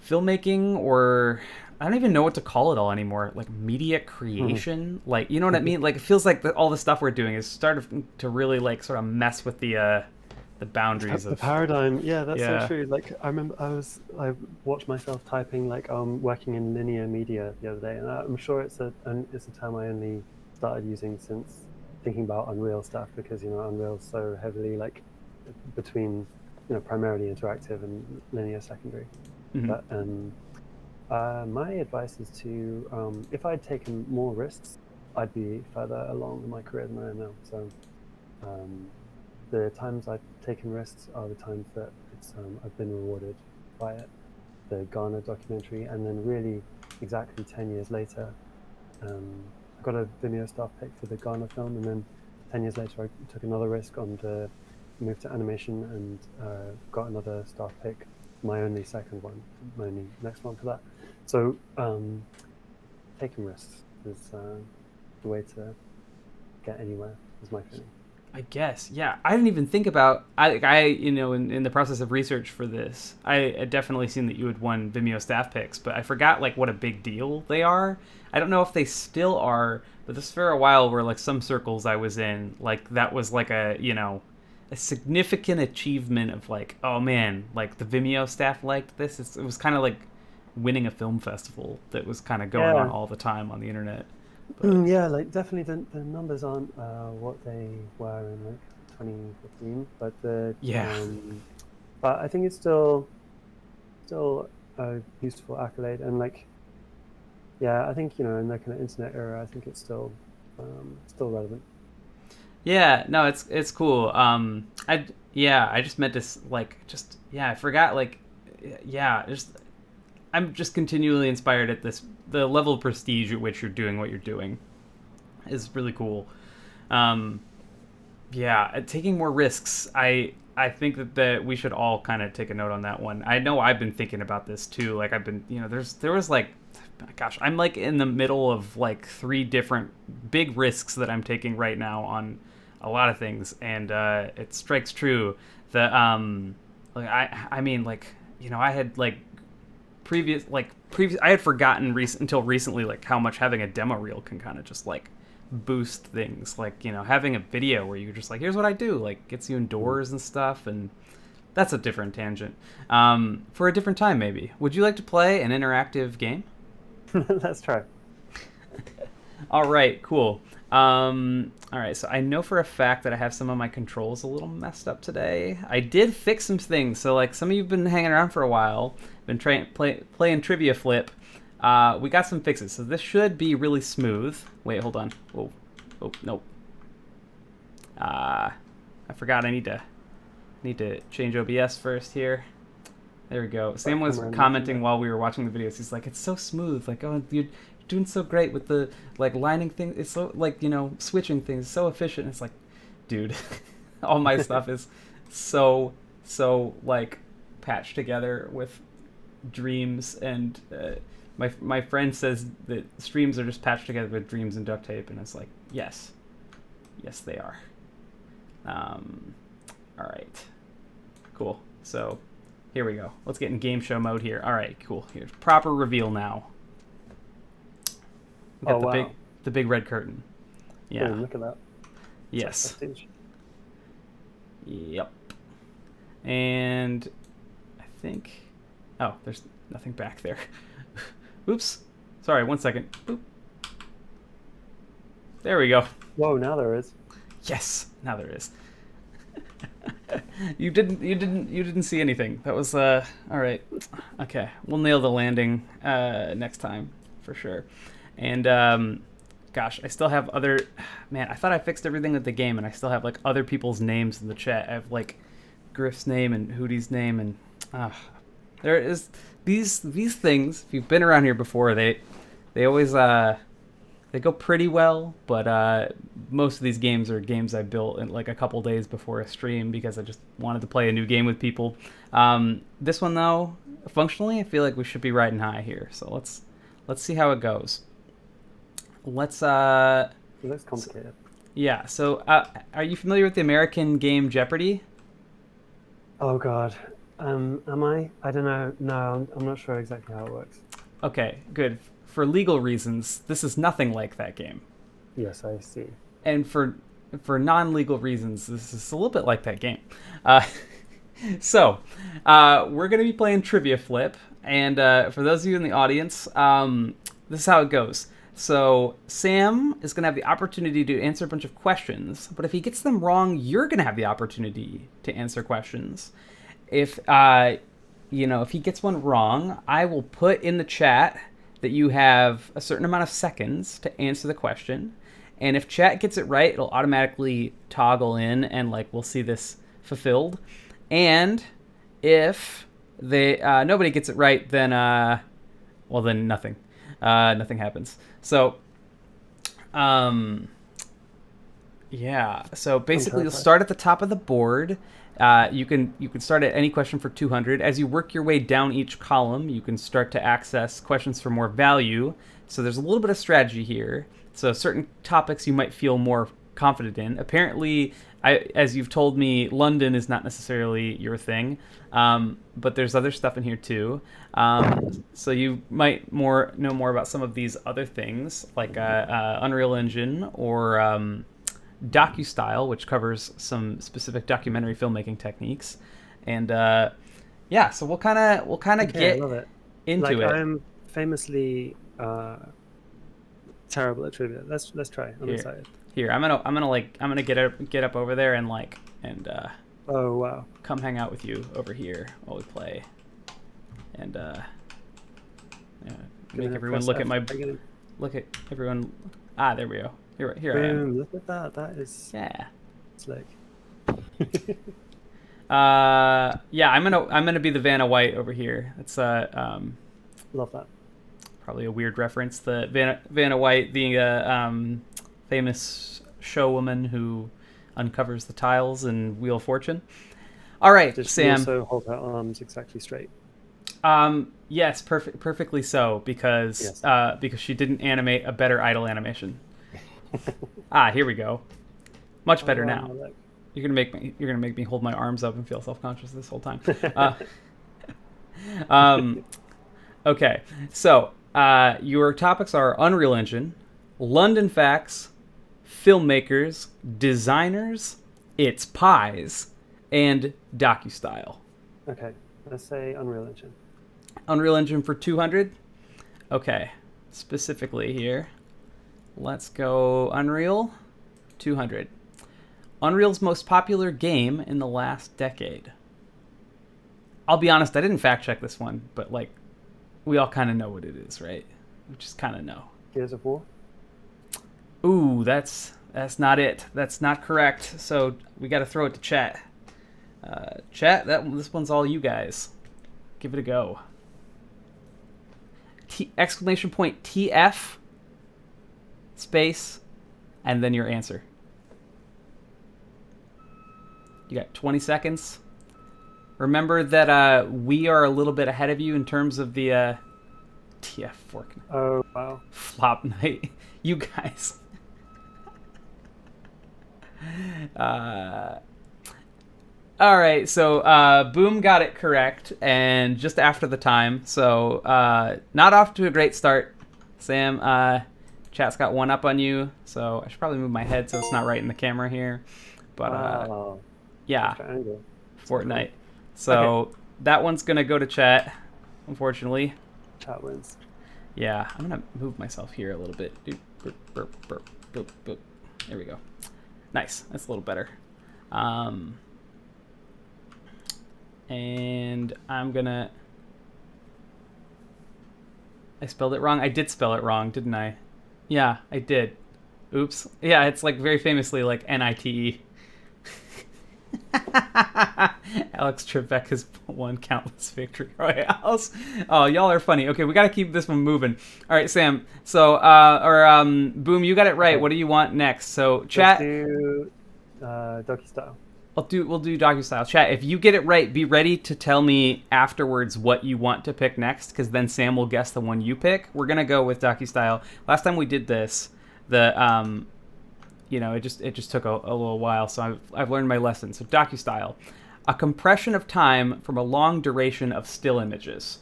filmmaking, or I don't even know what to call it all anymore, like media creation? Like, you know what I mean? Like it feels like all the stuff we're doing is starting to really like sort of mess with the boundaries The of paradigm. Yeah, that's Yeah. so true. Like I remember I watched myself typing like working in linear media the other day, and I'm sure it's a term I only started using since thinking about Unreal stuff, because you know Unreal's so heavily like between, you know, primarily interactive and linear secondary. But my advice is to if I'd taken more risks, I'd be further along in my career than I am now. So the times I've taken risks are the times that I've been rewarded by it. The Ghana documentary, and then really exactly 10 years later, I got a Vimeo staff pick for the Ghana film, and then 10 years later I took another risk on the move to animation and got another staff pick, my only second one, my only next one for that. So taking risks is the way to get anywhere, is my feeling. I guess, yeah. I didn't even think about. I you know, in the process of research for this, I had definitely seen that you had won Vimeo staff picks, but I forgot like what a big deal they are. I don't know if they still are, but this for a while were like some circles I was in, like that was like a, you know, a significant achievement of like, oh man, like the Vimeo staff liked this. It was kind of like winning a film festival that was kind of going on all the time on the internet. Yeah, like definitely the numbers aren't what they were in like 2015, but but I think it's still a useful accolade, and like I think, you know, in the kind of internet era, I think it's still relevant. Yeah, no, it's cool. I just meant to I forgot like I'm just continually inspired at the level of prestige at which you're doing what you're doing is really cool. Taking more risks. I think that we should all kind of take a note on that one. I know I've been thinking about this too. Like I've been, you know, there was like, gosh, I'm like in the middle of like 3 different big risks that I'm taking right now on a lot of things, and it strikes true that I mean, like, you know, I had like previous I had forgotten until recently like how much having a demo reel can kind of just like boost things, like, you know, having a video where you're just like, here's what I do, like gets you indoors and stuff. And that's a different tangent for a different time. Maybe would you like to play an interactive game? Let's try. All right, cool. All right, so I know for a fact that I have some of my controls a little messed up today. I did fix some things, so like some of you've been hanging around for a while, been playing Trivia Flip. we got some fixes. So this should be really smooth. Wait, hold on. Whoa. Oh, no. I forgot I need to change OBS first here. There we go. Sam was commenting while we were watching the videos. He's like, it's so smooth. Like, oh, you're doing so great with the, like, lining things. It's so, like, you know, switching things. So efficient. It's like, dude, all my stuff is so, like, patched together with dreams. And my friend says that streams are just patched together with dreams and duct tape. And it's like, yes. Yes, they are. All right. Cool. So here we go. Let's get in game show mode here. All right, cool. Here's proper reveal now. We got the big red curtain. Yeah. Look at that. Yes. Yep. And I think, oh, there's nothing back there. Oops. Sorry, 1 second. Boop. There we go. Whoa, now there is. Yes, now there is. You didn't see anything. That was all right. Okay, we'll nail the landing next time for sure. And gosh, I still have other. Man, I thought I fixed everything with the game, and I still have like other people's names in the chat. I have like Griff's name and Hootie's name, and there is these things. If you've been around here before, they always they go pretty well, but most of these games are games I built in like a couple days before a stream because I just wanted to play a new game with people. This one though, functionally, I feel like we should be riding high here. So let's see how it goes. Let's It looks complicated. Yeah. So are you familiar with the American game Jeopardy? Oh God. Am I? I don't know. No, I'm not sure exactly how it works. Okay, good. For legal reasons, this is nothing like that game. Yes, I see. And for non-legal reasons, this is a little bit like that game. So, we're going to be playing Trivia Flip. And for those of you in the audience, this is how it goes. So, Sam is going to have the opportunity to answer a bunch of questions. But if he gets them wrong, you're going to have the opportunity to answer questions. If he gets one wrong, I will put in the chat that you have a certain amount of seconds to answer the question. And if chat gets it right, it'll automatically toggle in and like we'll see this fulfilled. And if nobody gets it right, then then nothing. Nothing happens. So yeah. So basically you'll start at the top of the board. You can start at any question for 200. As you work your way down each column, you can start to access questions for more value. So there's a little bit of strategy here. So certain topics you might feel more confident in. Apparently, as you've told me, London is not necessarily your thing, but there's other stuff in here too. So you might know more about some of these other things, like Unreal Engine or DocuStyle, which covers some specific documentary filmmaking techniques, and so we'll kind of get into it. I'm famously terrible at trivia. Let's try. I'm excited. Here, I'm gonna get up over there and oh wow, come hang out with you over here while we play, and make everyone look at everyone. There we go. Here I am. Look at that. That is slick. I'm gonna be the Vanna White over here. It's love that. Probably a weird reference. The Vanna White being a famous showwoman who uncovers the tiles in Wheel of Fortune. All right, Does Sam. she also hold her arms exactly straight? Yes, perfectly so because she didn't animate a better idle animation. Here we go. Much better now. Look. You're gonna make me hold my arms up and feel self-conscious this whole time. Okay, so your topics are Unreal Engine, London facts, filmmakers, designers, it's pies, and DocuStyle. Okay, let's say Unreal Engine. Unreal Engine for 200. Okay, specifically here. Let's go Unreal 200. Unreal's most popular game in the last decade. I'll be honest, I didn't fact check this one, but we all kind of know what it is, right? We just kind of know. Gears of War. Ooh, that's not it. That's not correct. So we got to throw it to chat. Chat, this one's all you guys. Give it a go. Exclamation point TF space and then your answer. You got 20 seconds. Remember that we are a little bit ahead of you in terms of the TF fork. Oh, wow. Flop night. You guys. All right, so Boom got it correct, and just after the time. So not off to a great start. Sam, chat's got one up on you, so I should probably move my head so it's not right in the camera here. But yeah, Fortnite. So that one's gonna go to chat, unfortunately. Chat wins. Yeah, I'm gonna move myself here a little bit. Burp, burp, burp, burp, burp. There we go. Nice. That's a little better. And I'm gonna... I spelled it wrong? I did spell it wrong, didn't I? Yeah, I did. Oops. Yeah, it's like very famously like N-I-T-E. Alex Trebek has won countless victory royales. Oh, y'all are funny. Okay, we got to keep this one moving. All right, Sam. So, Boom, you got it right. What do you want next? So, chat. Let's do Doki style. We'll do docu style. Chat, if you get it right, be ready to tell me afterwards what you want to pick next, because then Sam will guess the one you pick. We're gonna go with docu style. Last time we did this, it just took a little while, so I've learned my lesson. So docu style, a compression of time from a long duration of still images.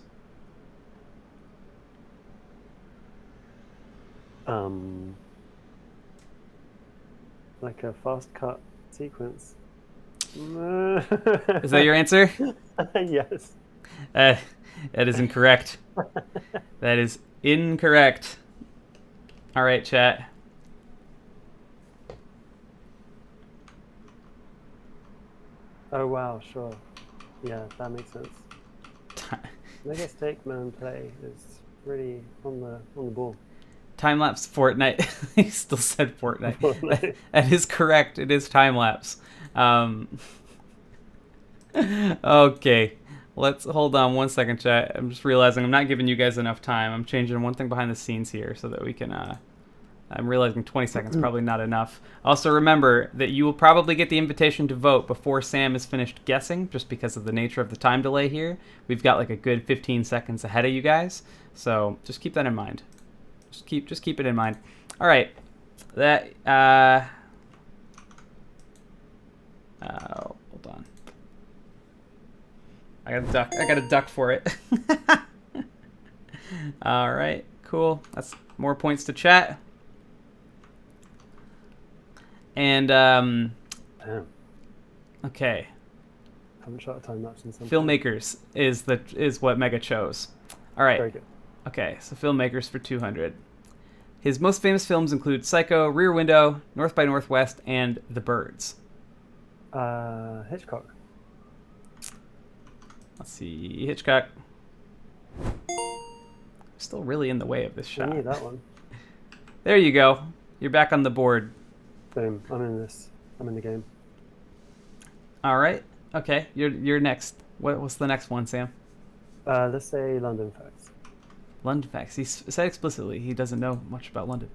Like a fast cut sequence. Is that your answer? Yes. That is incorrect. That is incorrect. All right, chat. Oh wow, sure. Yeah, that makes sense. I guess Takeman play is really on the ball. Time lapse Fortnite. He still said Fortnite. Fortnite. That is correct. It is time lapse. Okay, let's hold on one second, chat. I'm just realizing I'm not giving you guys enough time. I'm changing one thing behind the scenes here so that we can. I'm realizing 20 seconds probably not enough. Also, remember that you will probably get the invitation to vote before Sam is finished guessing, just because of the nature of the time delay here. We've got like a good 15 seconds ahead of you guys, so just keep that in mind. Just keep it in mind. All right, that. Hold on. I got a duck for it. All right, cool. That's more points to chat. And okay. Haven't shot a time lapse in some Filmmakers is what Mega chose. All right. Very good. Okay, so filmmakers for 200. His most famous films include Psycho, Rear Window, North by Northwest, and The Birds. Hitchcock. Let's see, Hitchcock. Still really in the way of this shot. I need that one. There you go. You're back on the board. Boom. I'm in this. I'm in the game. All right. Okay, you're next. What's the next one, Sam? Let's say London Facts. London Facts. He said explicitly he doesn't know much about London.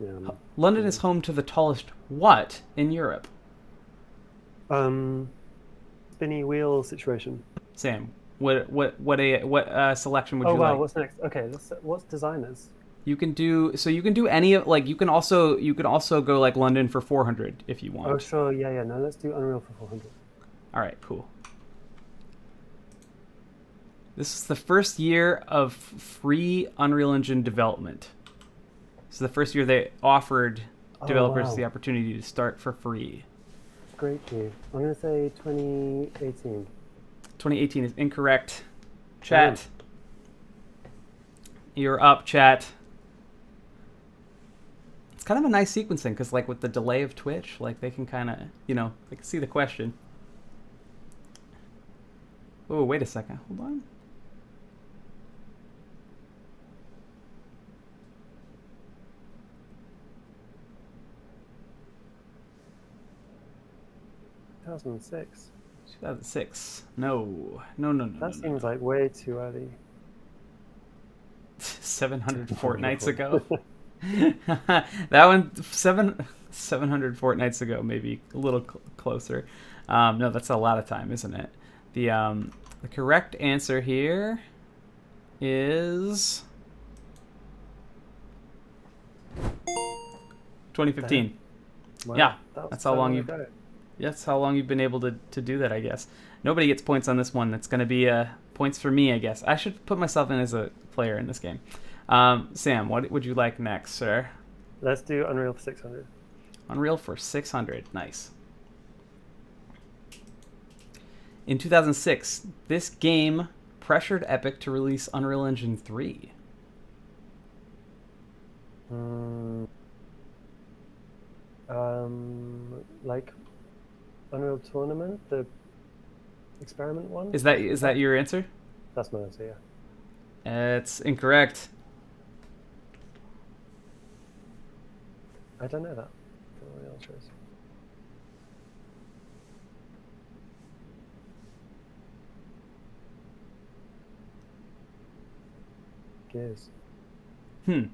Yeah, London is home to the tallest what in Europe? Spinny wheel situation. Sam, what selection would Oh you wow, like? what's next? Okay, what's designers? You can do any of like you can also go like London for 400 if you want. Oh sure, yeah. No, let's do Unreal for 400. All right, cool. This is the first year of free Unreal Engine development. This is the first year they offered developers the opportunity to start for free. Great year. I'm going to say 2018. 2018 is incorrect. Chat. You're up, chat. It's kind of a nice sequencing because like with the delay of Twitch, like they can kind of, they can see the question. Oh, wait a second. Hold on. 2006. 2006. No. No. That seems like way too early. 700 fortnights ago. That one 700 fortnights ago, maybe a little closer. No, that's a lot of time, isn't it? The correct answer here is 2015. Wow, Yeah, that was that's so how long long you've. ago. That's how long you've been able to do that, I guess. Nobody gets points on this one. It's going to be points for me, I guess. I should put myself in as a player in this game. Sam, what would you like next, sir? Let's do Unreal for 600. Unreal for 600. Nice. In 2006, this game pressured Epic to release Unreal Engine 3. Like Unreal Tournament, the experiment one? Is that your answer? That's my answer, yeah. It's incorrect. I don't know that. I don't know what the answer is. Gears. I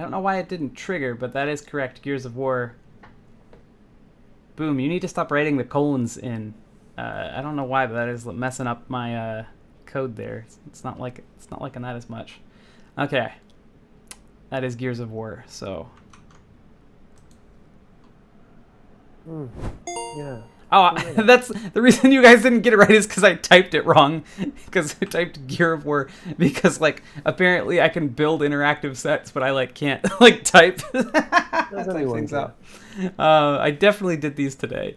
don't know why it didn't trigger, but that is correct. Gears of War. Boom, you need to stop writing the colons in. I don't know why, but that is messing up my code there. It's not liking that as much. Okay. That is Gears of War, so. Yeah. Oh, that's the reason you guys didn't get it right is because I typed it wrong. Because I typed Gear of War because apparently I can build interactive sets, but I can't type things out. I definitely did these today.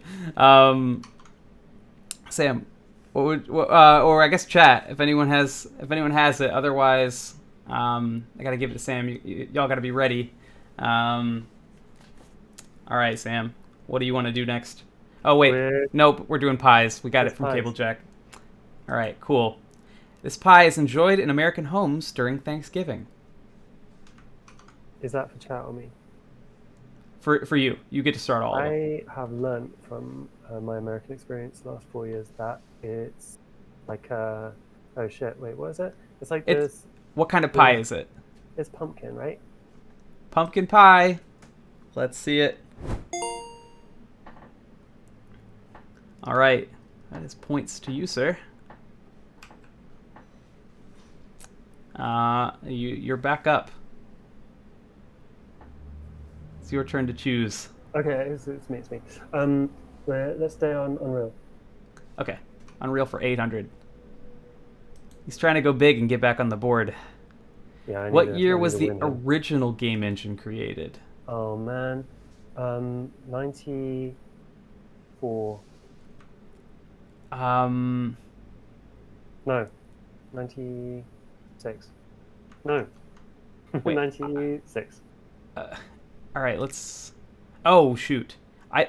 Sam, or I guess chat if anyone has it. Otherwise, I gotta give it to Sam. Y'all gotta be ready. All right, Sam. What do you want to do next? Oh, wait. Nope, we're doing pies. We got it from Cable Jack. All right, cool. This pie is enjoyed in American homes during Thanksgiving. Is that for chat or me? For you. You get to start all of them. I have learnt from my American experience the last 4 years that it's like oh shit, wait, what is it? It's like this. What kind of pie is it? It's pumpkin, right? Pumpkin pie. Let's see it. All right, that is points to you, sir. You're back up. It's your turn to choose. Okay, it's me. Let's stay on Unreal. Okay, Unreal for 800. He's trying to go big and get back on the board. Yeah. What year was the original game engine created? Oh man, 94. No, 96. No, wait, 96. All right, let's. Oh shoot, I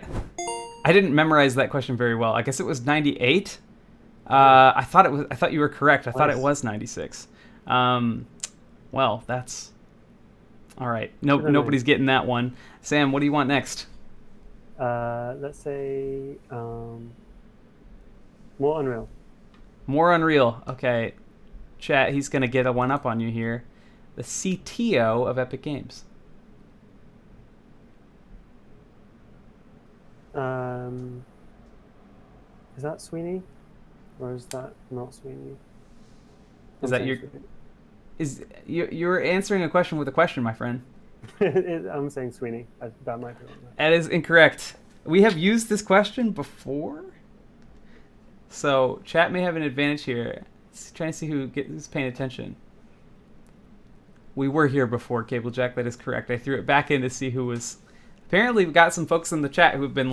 didn't memorize that question very well. I guess it was 98. I thought you were correct. I thought it was 96. Well, that's all right. Nobody's getting that one. Sam, what do you want next? Let's say more Unreal. More Unreal. Okay, chat. He's gonna get a one up on you here. The CTO of Epic Games. Is that Sweeney, or is that not Sweeney? Is that your? Is you're answering a question with a question, my friend? I'm saying Sweeney. That might be wrong. That is incorrect. We have used this question before, so chat may have an advantage here. Trying to see who's paying attention. We were here before, Cable Jack. That is correct. I threw it back in to see who was. Apparently, we've got some folks in the chat who've been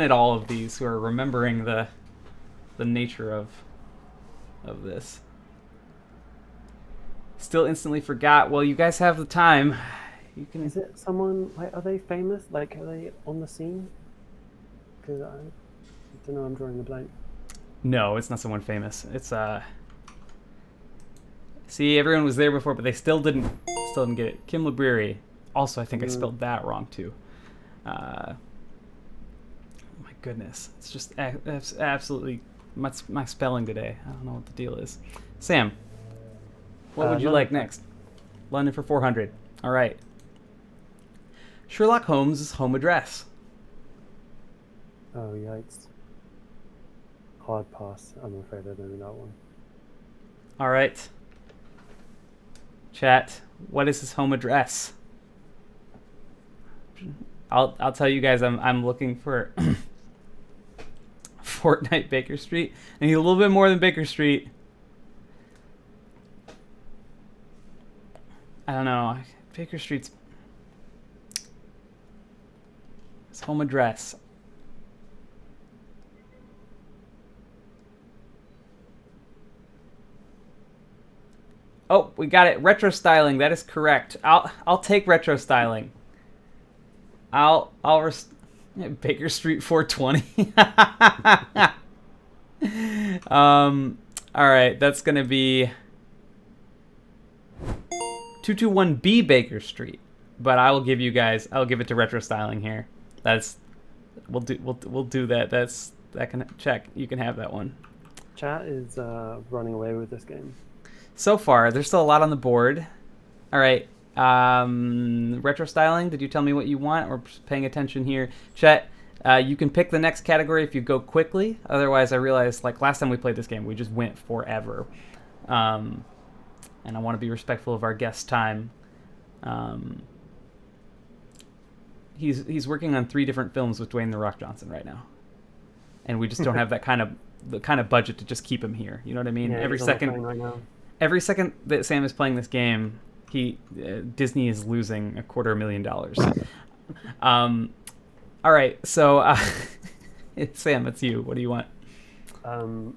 at all of these, who are remembering the nature of this. Still instantly forgot. Well, you guys have the time. You can. Is it someone are they famous? Are they on the scene? Because I don't know. I'm drawing a blank. No, it's not someone famous. It's See, everyone was there before, but they still didn't get it. Kim Libreri. Also, I think I spelled that wrong too. Oh my goodness. It's just it's absolutely my spelling today. I don't know what the deal is. Sam, what would you like next? London for 400. All right. Sherlock Holmes' home address. Oh, yikes. Hard pass. I'm afraid I don't know that one. All right. Chat, what is his home address? I'll tell you guys I'm looking for Fortnite Baker Street. I need a little bit more than Baker Street. I don't know. Baker Street's his home address. Oh, we got it. Retro styling. That is correct. I'll take retro styling. Baker Street 420. All right, that's gonna be 221B Baker Street. But I will give you guys. I'll give it to retro styling here. We'll do that. That can check. You can have that one. Chat is running away with this game. So far, there's still a lot on the board. All right. Retro styling. Did you tell me what you want? We're paying attention here. Chat, you can pick the next category if you go quickly. Otherwise, I realized, like last time we played this game, we just went forever. And I want to be respectful of our guest's time. He's working on 3 different films with Dwayne "The Rock" Johnson right now. And we just don't have the kind of budget to just keep him here. You know what I mean? Yeah, Every he's on the second phone right now. Every second that Sam is playing this game, Disney is losing $250,000. All right, so Sam, it's you. What do you want?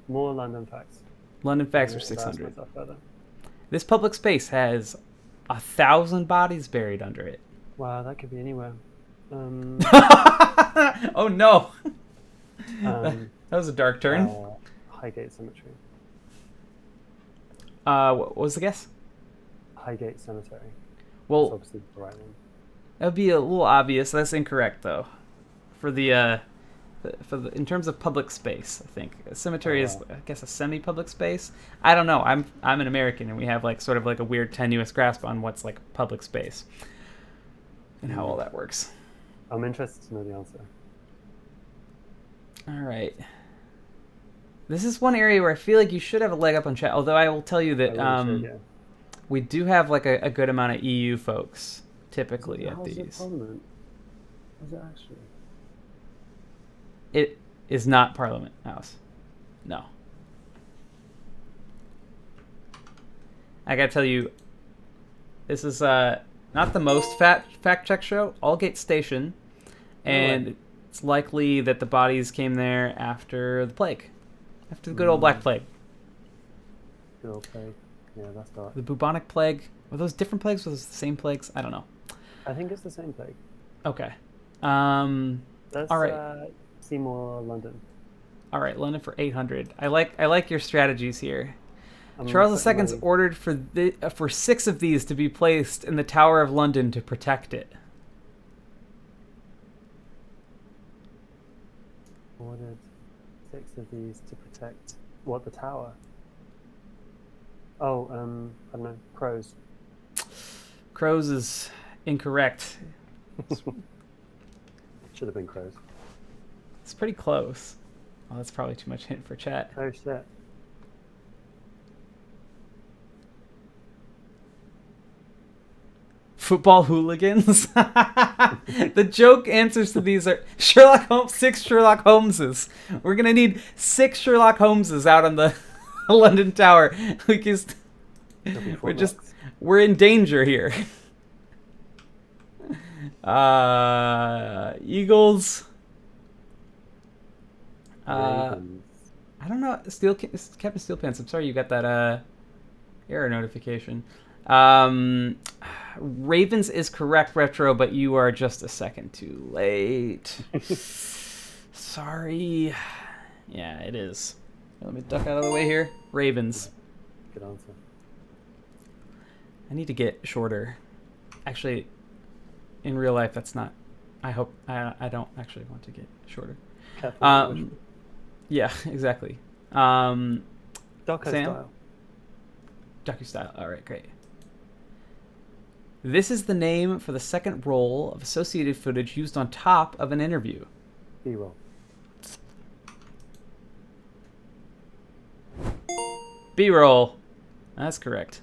More London facts. London facts are 600. This public space has 1,000 bodies buried under it. Wow, that could be anywhere. Oh no! That was a dark turn. Highgate Cemetery. What was the guess? Highgate Cemetery. Well, that's obviously the right one. That would be a little obvious. That's incorrect, though. For the in terms of public space, I think a cemetery is, I guess, a semi-public space. I don't know. I'm an American, and we have like sort of like a weird tenuous grasp on what's like public space and how all that works. I'm interested to know the answer. All right. This is one area where I feel like you should have a leg up on chat. Although I will tell you that we do have like a good amount of EU folks typically at these. Is it actually? It is not Parliament House. No. I gotta tell you, this is not the most fact check show. Aldgate Station, and it's likely that the bodies came there after the plague. After the good old Black Plague. Good old plague. Yeah, that's dark. The bubonic plague. Were those different plagues? Were those the same plagues? I don't know. I think it's the same plague. Okay. Let's all right. see more London. All right, London for 800. I like your strategies here. Charles II's ordered for 6 of these to be placed in the Tower of London to protect it. Ordered 6 of these to protect what, the tower? Oh, I don't know. Crows. Crows is incorrect. Should have been crows. It's pretty close. Oh, that's probably too much hint for chat. Oh shit. Football hooligans. The joke answers to these are Sherlock Holmes. 6 Sherlock Holmeses. We're gonna need 6 Sherlock Holmeses out on the London Tower. We're in danger here. Eagles. I don't know. Captain Steelpants. I'm sorry you got that error notification. Ravens is correct, Retro, but you are just a second too late. Sorry. Yeah, it is. Let me duck out of the way here. Ravens. Good answer. I need to get shorter. Actually, in real life, that's not. I hope I don't actually want to get shorter. Careful what you wish Yeah, exactly. for. Doco Sam? style. Docu-style. All right, great. This is the name for the second roll of associated footage used on top of an interview. B-roll. B-roll. That's correct.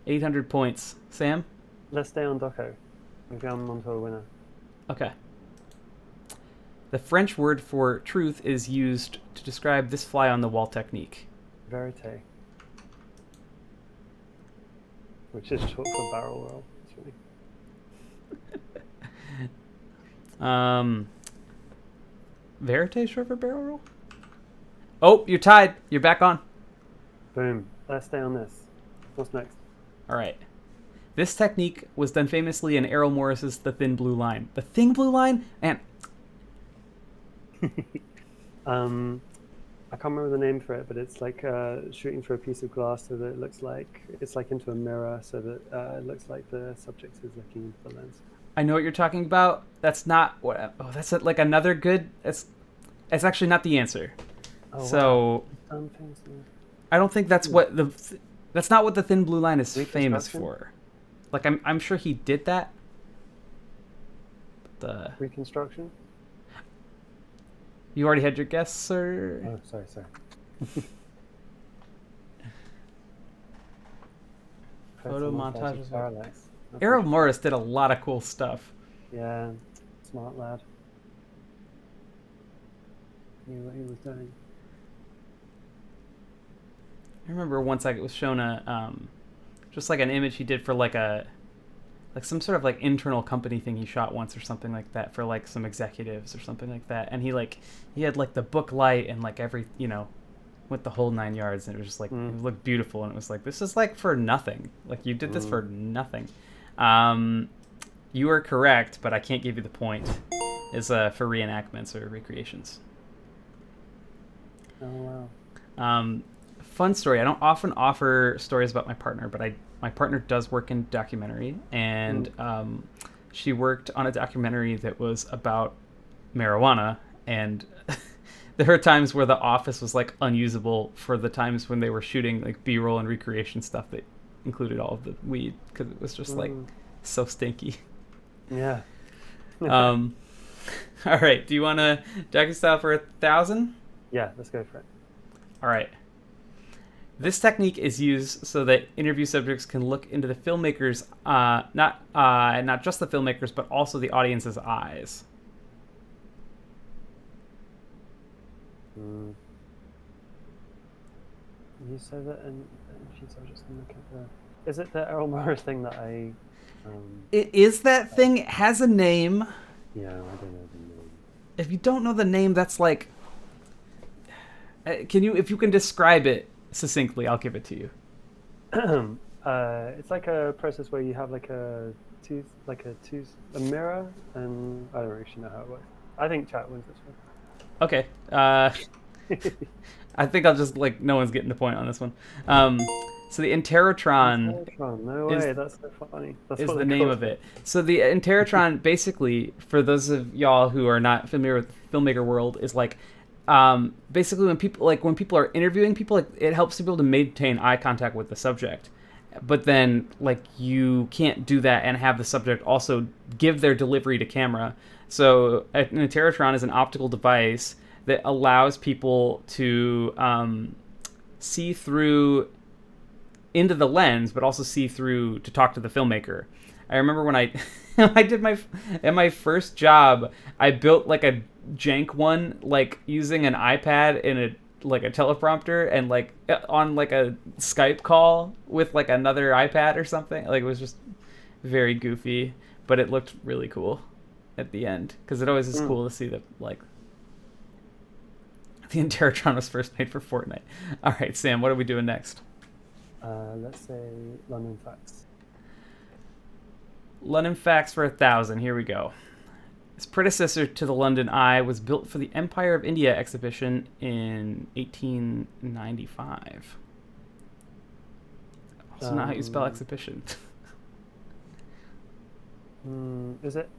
800 points. Sam? Let's stay on doco. Maybe I'm onto a winner. Okay. The French word for truth is used to describe this fly-on-the-wall technique. Verite. Which is short for barrel roll. It's really... Verite short for barrel roll? Oh, you're tied. You're back on. Boom. Let's stay on this. What's next? All right. This technique was done famously in Errol Morris's The Thin Blue Line. The Thin Blue Line? Man. I can't remember the name for it, but it's like shooting through a piece of glass so that it looks like it's like into a mirror, so that it looks like the subject is looking into the lens. I know what you're talking about. That's not what. Oh, that's like another good. It's actually not the answer. Oh, So wow. I don't think that's what the. That's not what The Thin Blue Line is famous Reconstruction? for. Like I'm sure he did that. The Reconstruction? You already had your guess, sir. Oh, sorry. Photo montages. Parallax. Errol Morris did a lot of cool stuff. Yeah, smart lad. Knew what he was doing. I remember once I was shown a just like an image he did for like some sort of like internal company thing he shot once or something like that for like some executives or something like that, and he had like the book light and like every with the whole 9 yards, and it was just like it looked beautiful, and it was like, this is like for nothing, like you did this for nothing. You are correct, but I can't give you the point. Is for reenactments or recreations. Oh wow. Fun story. I don't often offer stories about my partner, but my partner does work in documentary, and she worked on a documentary that was about marijuana, and there are times where the office was like unusable for the times when they were shooting like B-roll and recreation stuff that included all of the weed, because it was just like so stinky. Yeah. All right. Do you want to docu-style for 1,000? Yeah, let's go for it. All right. This technique is used so that interview subjects can look into the filmmaker's, not just the filmmaker's, but also the audience's eyes. You said that, and she said just look at the. Is it the Errol Morris thing that I? It is that thing. It has a name. Yeah, I don't know the name. If you don't know the name, that's like. If you can describe it succinctly, I'll give it to you. It's like a process where you have like a mirror, and I don't actually know how it works. I think chat wins this one. Okay. I think I'll just no one's getting the point on this one. So the Interrotron. No way, that's so funny. That's is what the they name call of it. So the Interrotron, basically, for those of y'all who are not familiar with the filmmaker world, is like basically when people are interviewing people, it helps people to maintain eye contact with the subject. But then you can't do that and have the subject also give their delivery to camera. So an Interrotron is an optical device that allows people to see through into the lens, but also see through to talk to the filmmaker. I remember when I did my first job, I built a jank one, using an iPad and a teleprompter, and on a Skype call with another iPad or something. It was just very goofy, but it looked really cool at the end, because it always is cool to see that the Interrotron was first made for Fortnite. All right, Sam, what are we doing next? Let's say London Facts. London Facts for 1,000. Here we go. Its predecessor to the London Eye was built for the Empire of India exhibition in 1895. Also not how you spell exhibition. Is it?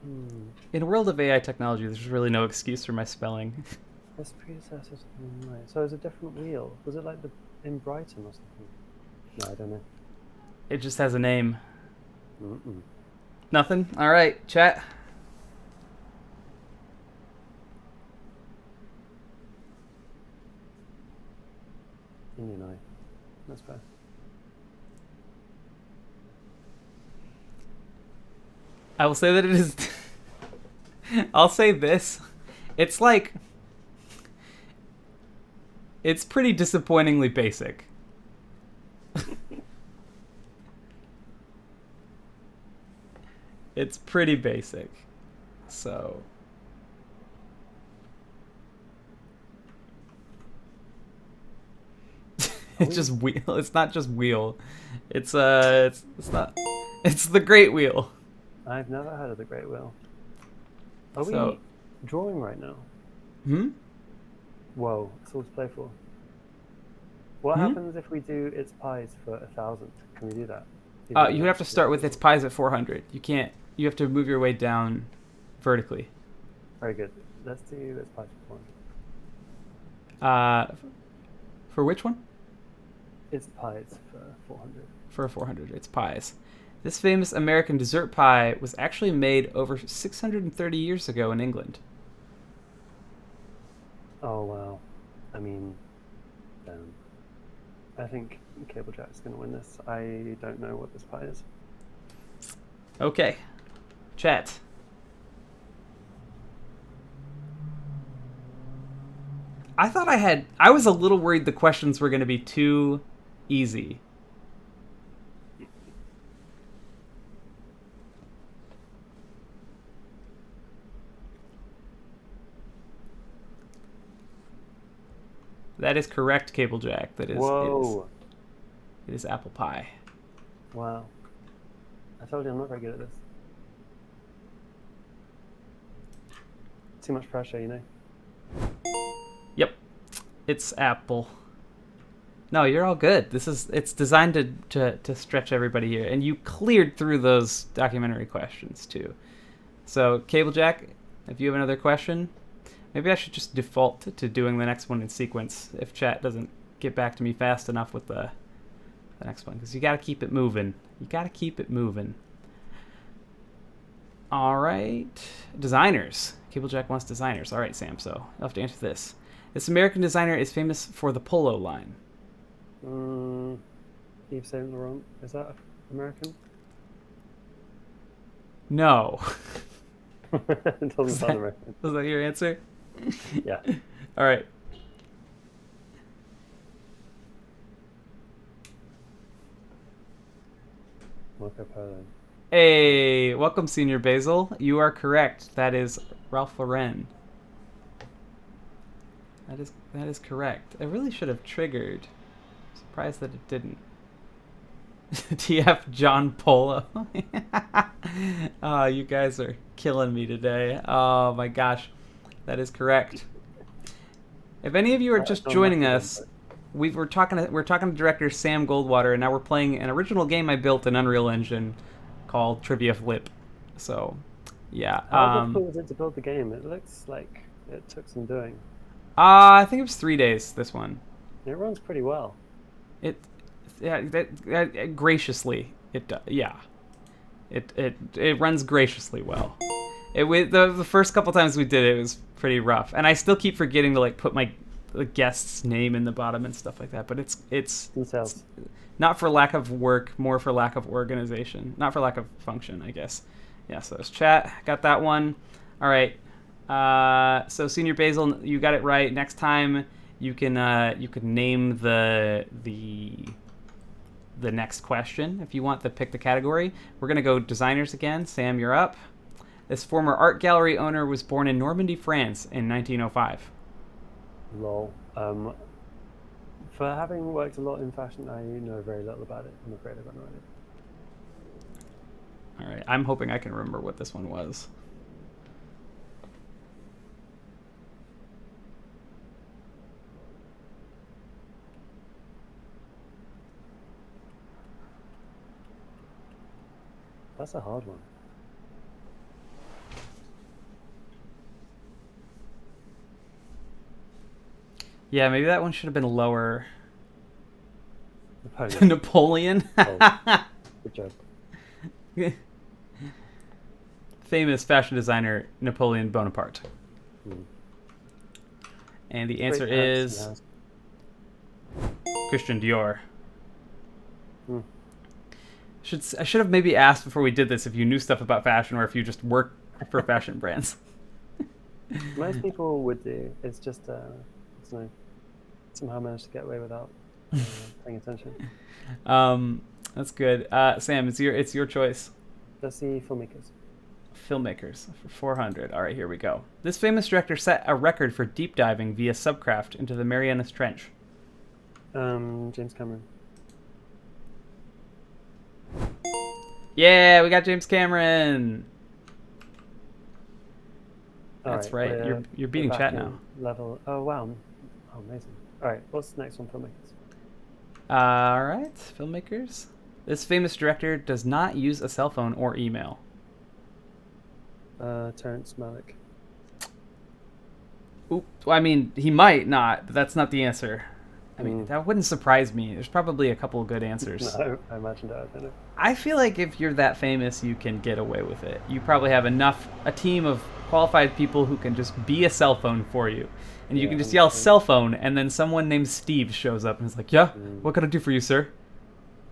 In a world of AI technology, there's really no excuse for my spelling. Its predecessor. Right. So it's a different wheel. Was it like in Brighton or something? No, I don't know. It just has a name. Mm-mm. Nothing? All right, chat. Indian Eye. That's fair. I will say that it is. I'll say this. It's like. It's pretty disappointingly basic. It's pretty basic. So. It's just wheel. It's not just wheel. It's not. It's the Great Wheel. I've never heard of the Great Wheel. Are So- we drawing right now? Whoa, it's all to play for. What happens if we do its pies for 1,000? Can we do that? You have to start with its pies at 400. You can't. You have to move your way down vertically. Very good. Let's do its pies for 400. For which one? Its pies for 400. For 400, it's pies. This famous American dessert pie was actually made over 630 years ago in England. Oh wow. I mean, I think Cable Jack's gonna win this. I don't know what this pie is. Okay. Chat. I was a little worried the questions were going to be too easy. That is correct, Cable Jack. That is. Whoa. It is apple pie. Wow. I told you I'm not very good at this. Too much pressure, you know? Yep. It's apple. No, you're all good. It's designed to stretch everybody here. And you cleared through those documentary questions too. So, Cable Jack, if you have another question, maybe I should just default to doing the next one in sequence if chat doesn't get back to me fast enough with the next one, because you got to keep it moving. You got to keep it moving. All right. Designers. Cable Jack wants designers. All right, Sam, so you'll have to answer this. This American designer is famous for the polo line. Yves Saint Laurent. Is that American? No. It doesn't sound American. Was that your answer? Yeah. All right. Marco Polo. Hey, welcome, Senior Basil. You are correct. That is Ralph Lauren. That is correct. I really should have triggered. I'm surprised that it didn't. TF John Polo. Oh, you guys are killing me today. Oh my gosh. That is correct. If any of you are just joining us, we're talking to director Sam Goldwater, and now we're playing an original game I built in Unreal Engine called Trivia Flip. So, yeah. How difficult was it to build the game? It looks like it took some doing. I think it was 3 days, this one. It runs pretty well. Graciously, yeah. It runs graciously well. The first couple times we did it was pretty rough, and I still keep forgetting to like put the guest's name in the bottom and stuff like that. But it's Details. not for lack of work, more for lack of organization, not for lack of function, I guess. Yeah. So there's chat. Got that one. All right. So Senior Basil, you got it right. Next time you can name the next question if you want to pick the category. We're gonna go designers again. Sam, you're up. This former art gallery owner was born in Normandy, France in 1905. Lol. For having worked a lot in fashion, I know very little about it. I'm afraid I've got no idea. All right. I'm hoping I can remember what this one was. That's a hard one. Yeah, maybe that one should have been lower. Napoleon. Napoleon. Oh, good job. Famous fashion designer Napoleon Bonaparte. And the answer Great pants is he has. Christian Dior. Hmm. I should have maybe asked before we did this if you knew stuff about fashion or if you just work for fashion brands. Most people would do. It's just, somehow managed to get away without paying attention. That's good. Sam, it's your choice. Let's see filmmakers. Filmmakers for 400. All right, here we go. This famous director set a record for deep diving via subcraft into the Marianas Trench. James Cameron. Yeah, we got James Cameron. That's All right. we're- You're beating we're chat back now. in Level. Oh wow. Oh, amazing. All right. What's the next one, filmmakers? All right, filmmakers. This famous director does not use a cell phone or email. Terrence Malick. Oop. Well, I mean, he might not, but that's not the answer. I mean, Mm. that wouldn't surprise me. There's probably a couple of good answers. No, I imagined that. I don't know. I feel like if you're that famous, you can get away with it. You probably have a team of qualified people who can just be a cell phone for you. And you Yeah, can just yell 100%. cell phone, and then someone named Steve shows up and is like, yeah, what can I do for you, sir?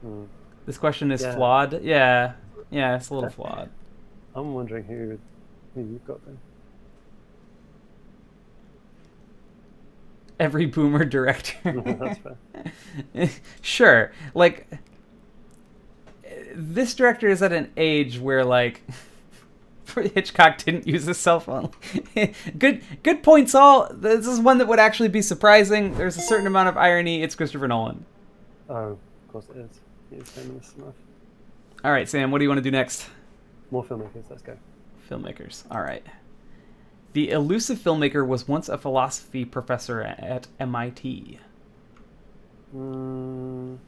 Mm. This question is Yeah. flawed. Yeah, it's a little flawed. I'm wondering who you've got then. Every boomer director. That's fair. Sure. Like, this director is at an age where, like, Hitchcock didn't use a cell phone. Good points all. This is one that would actually be surprising. There's a certain amount of irony. It's Christopher Nolan. Oh, of course it is. He is famous enough. All right, Sam, what do you want to do next? More filmmakers. Let's go. Filmmakers. All right. The elusive filmmaker was once a philosophy professor at MIT. Damn.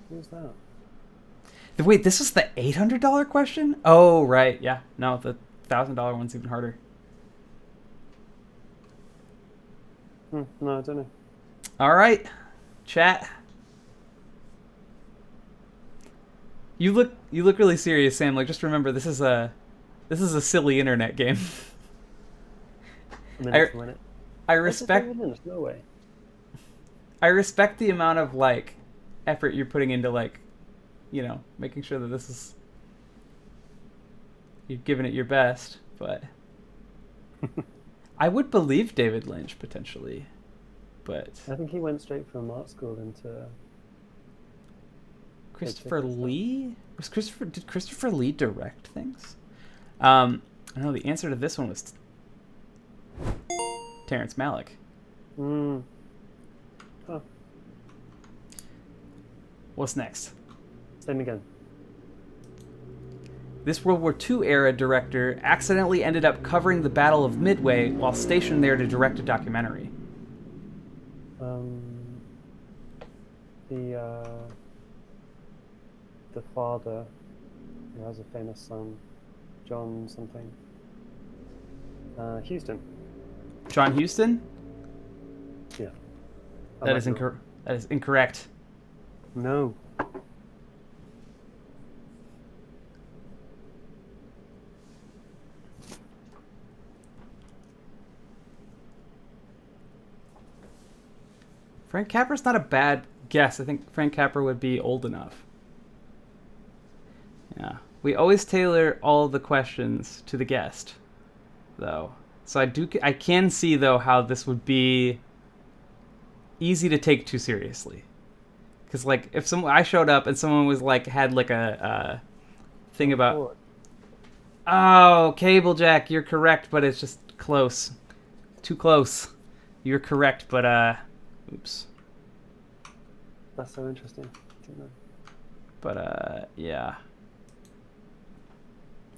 Who's that? Wait, this is the $800 question? Oh, right. Yeah. No, the $1,000 one's even harder. No, I don't know. All right, chat. You look really serious, Sam. Like, just remember, this is a silly internet game. Minute to win it. I What's the respect. David Lynch? No way. I respect the amount of like effort you're putting into like, making sure that this is you've given it your best. But I would believe David Lynch potentially, but I think he went straight from art school into. Christopher Lee? Did Christopher Lee direct things? I know the answer to this one was Terrence Malick. Huh. What's next? Same again. This World War II era director accidentally ended up covering the Battle of Midway while stationed there to direct a documentary. The father, who has a famous son, John something. Houston. John Huston? Yeah. That is incorrect. No. Frank Capra's not a bad guess. I think Frank Capra would be old enough. Yeah. We always tailor all the questions to the guest, though. So I can see, though, how this would be easy to take too seriously. Because, like, if I showed up and someone was, like, had, like, a thing about... Oh, Cable Jack, you're correct, but it's just close. Too close. You're correct, but, oops. That's so interesting. But, yeah.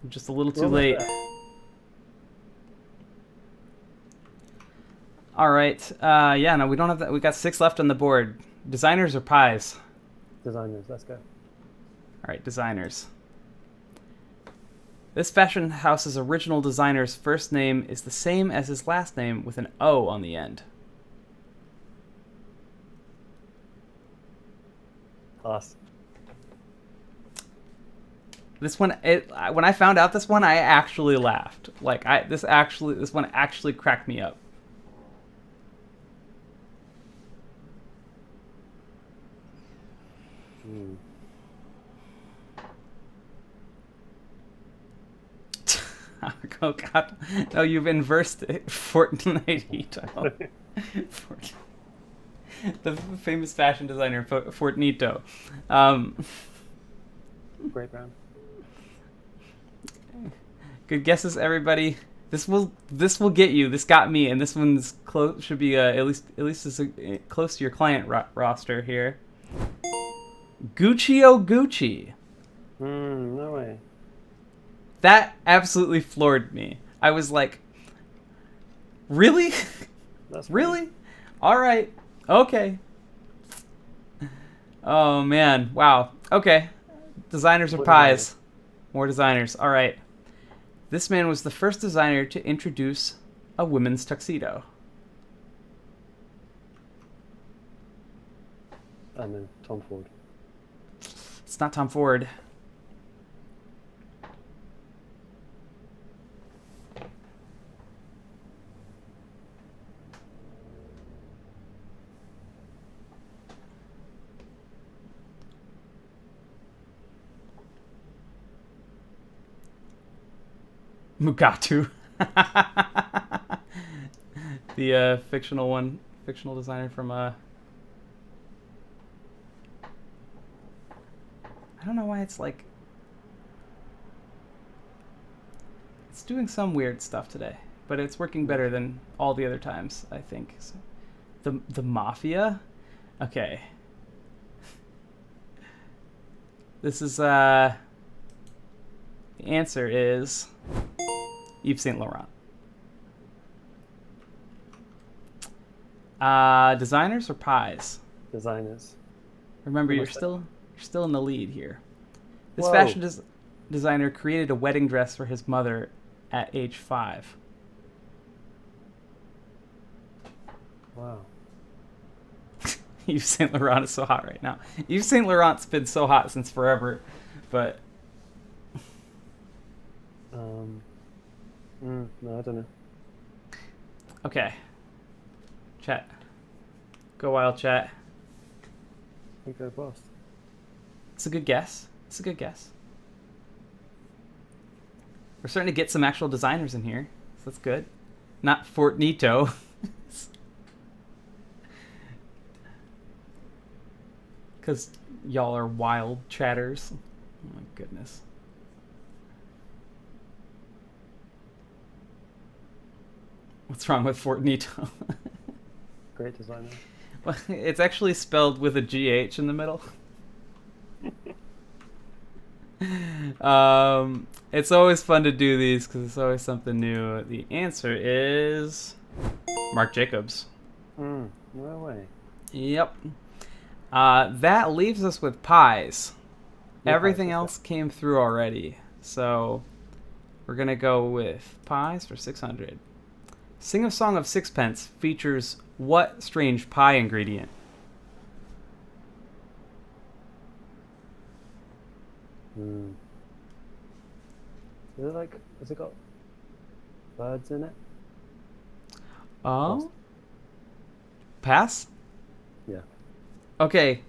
Just a little too late. All right. Yeah, no, we don't have that. We got 6 left on the board. Designers or pies? Designers, let's go. All right, designers. This fashion house's original designer's first name is the same as his last name with an O on the end. Pass. This one, when I found out this one, I actually laughed. Like this one actually cracked me up. Oh God! No, you've inversed it. Fortnite. The famous fashion designer Fortnito. Great brand. Good guesses, everybody. This will get you. This got me, and this one's close. Should be at least as close to your client roster here. Gucci. No way. That absolutely floored me. I was like, really? That's really? All right. Okay. Oh man. Wow. Okay. Designers or pies? More designers. All right. This man was the first designer to introduce a women's tuxedo. And then Tom Ford. It's not Tom Ford. Mugatu. The fictional designer from I don't know why it's like it's doing some weird stuff today, but it's working better than all the other times, I think. So, the Mafia? Okay. This is the answer is Yves Saint Laurent. Designers or pies? Designers. Remember, you're still in the lead here. This Whoa. fashion designer created a wedding dress for his mother at age 5. Wow. Yves Saint Laurent is so hot right now. Yves Saint Laurent's been so hot since forever, but no, I don't know. okay. Chat. Go wild, chat. I think I lost. It's a good guess. We're starting to get some actual designers in here, so that's good. Not Fortnito. Because y'all are wild chatters. Oh my goodness. What's wrong with Fortnito? Great designer. Well, it's actually spelled with a GH in the middle. It's always fun to do these because it's always something new. The answer is Marc Jacobs. No way. Yep. That leaves us with pies. Everything else came through already. So we're going to go with pies for 600. Sing a Song of Sixpence features what strange pie ingredient? Has it got birds in it? Oh? Pass? Yeah. Okay.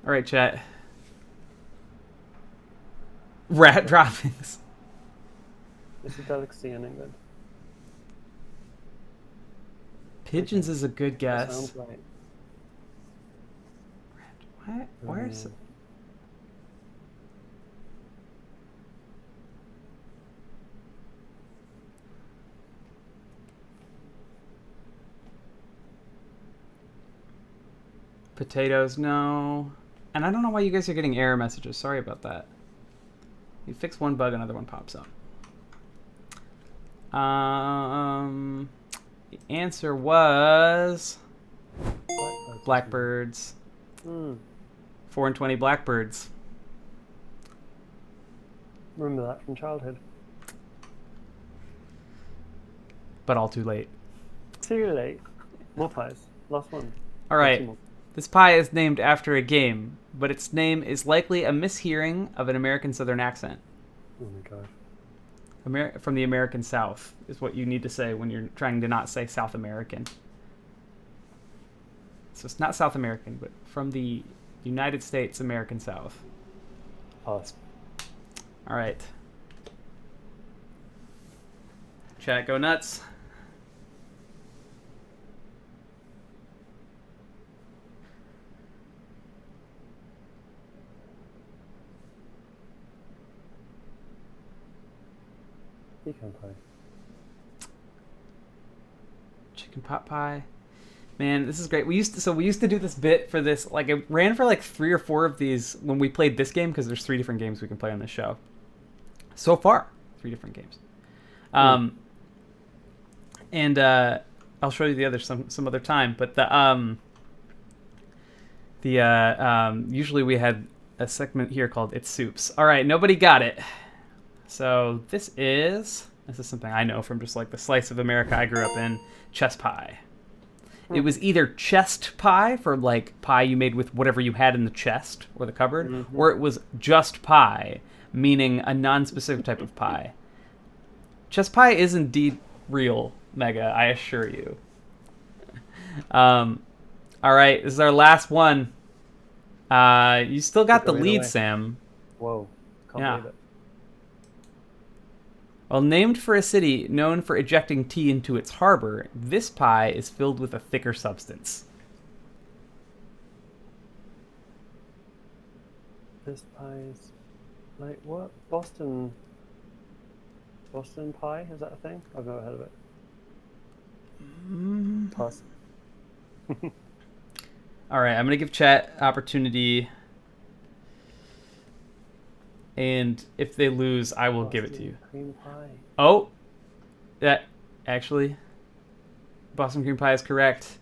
All right, chat. Rat droppings. It's a delicacy in England. Pigeons is a good That guess. sounds right. What? Where is it? Potatoes, no. And I don't know why you guys are getting error messages. Sorry about that. You fix one bug, another one pops up. The answer was blackbirds. 4 and 20 blackbirds. remember that from childhood. But all too late. Too late. More pies. Last one. All right. This pie is named after a game, but its name is likely a mishearing of an American Southern accent. Oh my god. From the American South is what you need to say when you're trying to not say South American. So it's not South American, but from the United States American South. Pass. All right. Chat, go nuts. Pecan pie. Chicken pot pie. Man, this is great. We used to do this bit for this. Like, it ran for like 3 or 4 of these when we played this game, because there's 3 different games we can play on this show. So far, 3 different games. And I'll show you the other some other time. But usually we had a segment here called It's Soups. All right, nobody got it. So this is something I know from just like the slice of America I grew up in, chess pie. It was either chest pie, for like pie you made with whatever you had in the chest or the cupboard, or it was just pie, meaning a non-specific type of pie. Chest pie is indeed real, Mega, I assure you. All right, this is our last one. You still got the lead, Sam. Whoa, can't believe it. Well, named for a city known for ejecting tea into its harbor, this pie is filled with a thicker substance. This pie is like what? Boston pie? Is that a thing? I've never heard of it. Pass. All right, I'm gonna give chat opportunity, and if they lose, I will give it to you. Cream pie. Oh, that actually, Boston cream pie is correct.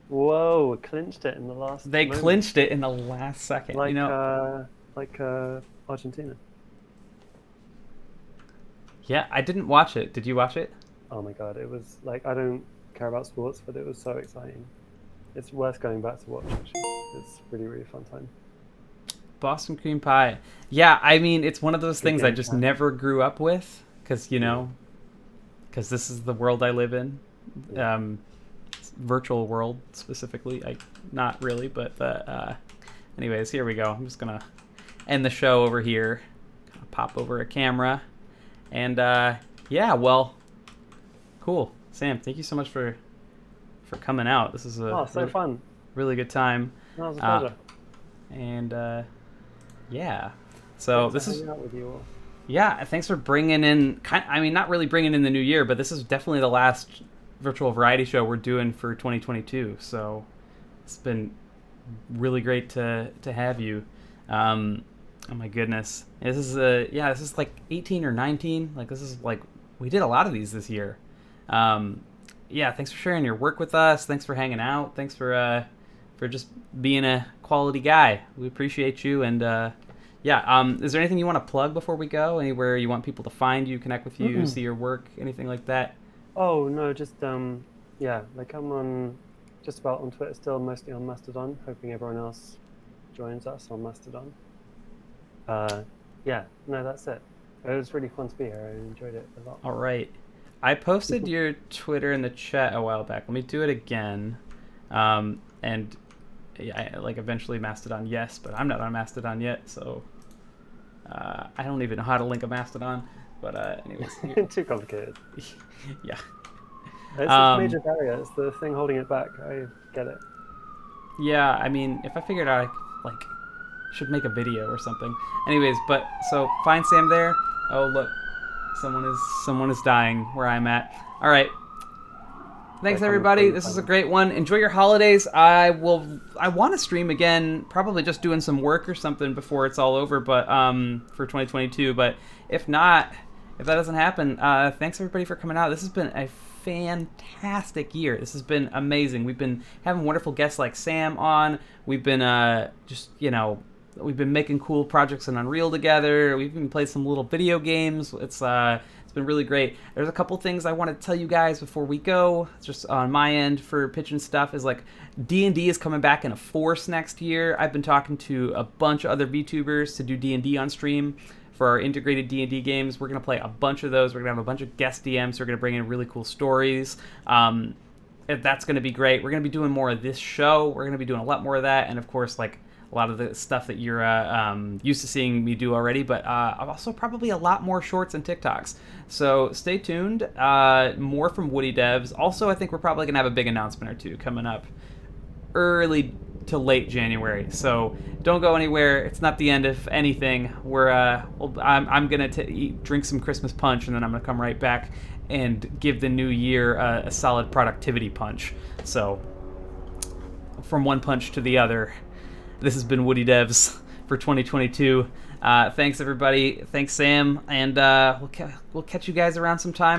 Whoa! Clinched it in the last. They moment. clinched it in the last second. Like you know, Argentina. yeah, I didn't watch it. Did you watch it? Oh my god! It was like, I don't care about sports, but it was so exciting. It's worth going back to watch. Actually, it's really, really fun time. Boston cream pie. Yeah, I mean, it's one of those things I just never grew up with, because because this is the world I live in. Virtual world specifically. Not really, but anyways, here we go. I'm just gonna end the show over here. Pop over a camera, and yeah, well, cool. Sam, thank you so much for coming out. This is so fun. Really good time. That was a pleasure. And yeah, so Thanks this is for hanging out with you all. Yeah, thanks for bringing in. I mean, not really bringing in the new year, but this is definitely the last virtual variety show we're doing for 2022. So it's been really great to have you. Oh my goodness, this is like 18 or 19. Like, this is like, we did a lot of these this year. Yeah, thanks for sharing your work with us. Thanks for hanging out. Thanks for just being a quality guy. We appreciate you. And is there anything you want to plug before we go? Anywhere you want people to find you, connect with you, see your work, anything like that? Oh no, just like I'm on just about on Twitter still, mostly on Mastodon. Hoping everyone else joins us on Mastodon. That's it. It was really fun to be here. I enjoyed it a lot. All right. I posted your Twitter in the chat a while back. Let me do it again. And yeah, like eventually Mastodon, yes, but I'm not on Mastodon yet, so I don't even know how to link a Mastodon. But anyways, too complicated. Yeah, it's a major barrier. It's the thing holding it back. I get it. Yeah, I mean, if I figured out, I should make a video or something. Anyways, but so find Sam there. Oh look, someone is dying where I'm at. All right. Thanks everybody. This is a great one. Enjoy your holidays. I want to stream again, probably just doing some work or something before it's all over, but for 2022. But if not, if that doesn't happen, thanks everybody for coming out. This has been a fantastic year. This has been amazing. We've been having wonderful guests like Sam on. We've been just we've been making cool projects in Unreal together. We've even played some little video games. It's been really great. There's a couple things I want to tell you guys before we go, just on my end for pitching stuff, is like D&D is coming back in a force next year. I've been talking to a bunch of other VTubers to do D&D on stream for our integrated D&D games. We're going to play a bunch of those. We're going to have a bunch of guest DMs. We're going to bring in really cool stories. That's going to be great. We're going to be doing more of this show. We're going to be doing a lot more of that. And of course, like a lot of the stuff that you're used to seeing me do already, but also probably a lot more shorts and TikToks. So stay tuned. More from Woody Devs. Also, I think we're probably going to have a big announcement or two coming up early to late January. So don't go anywhere. It's not the end of anything. I'm going to drink some Christmas punch, and then I'm going to come right back and give the new year a solid productivity punch. So from one punch to the other. This has been Woody Devs for 2022. Thanks, everybody. Thanks, Sam. And we'll catch you guys around sometime.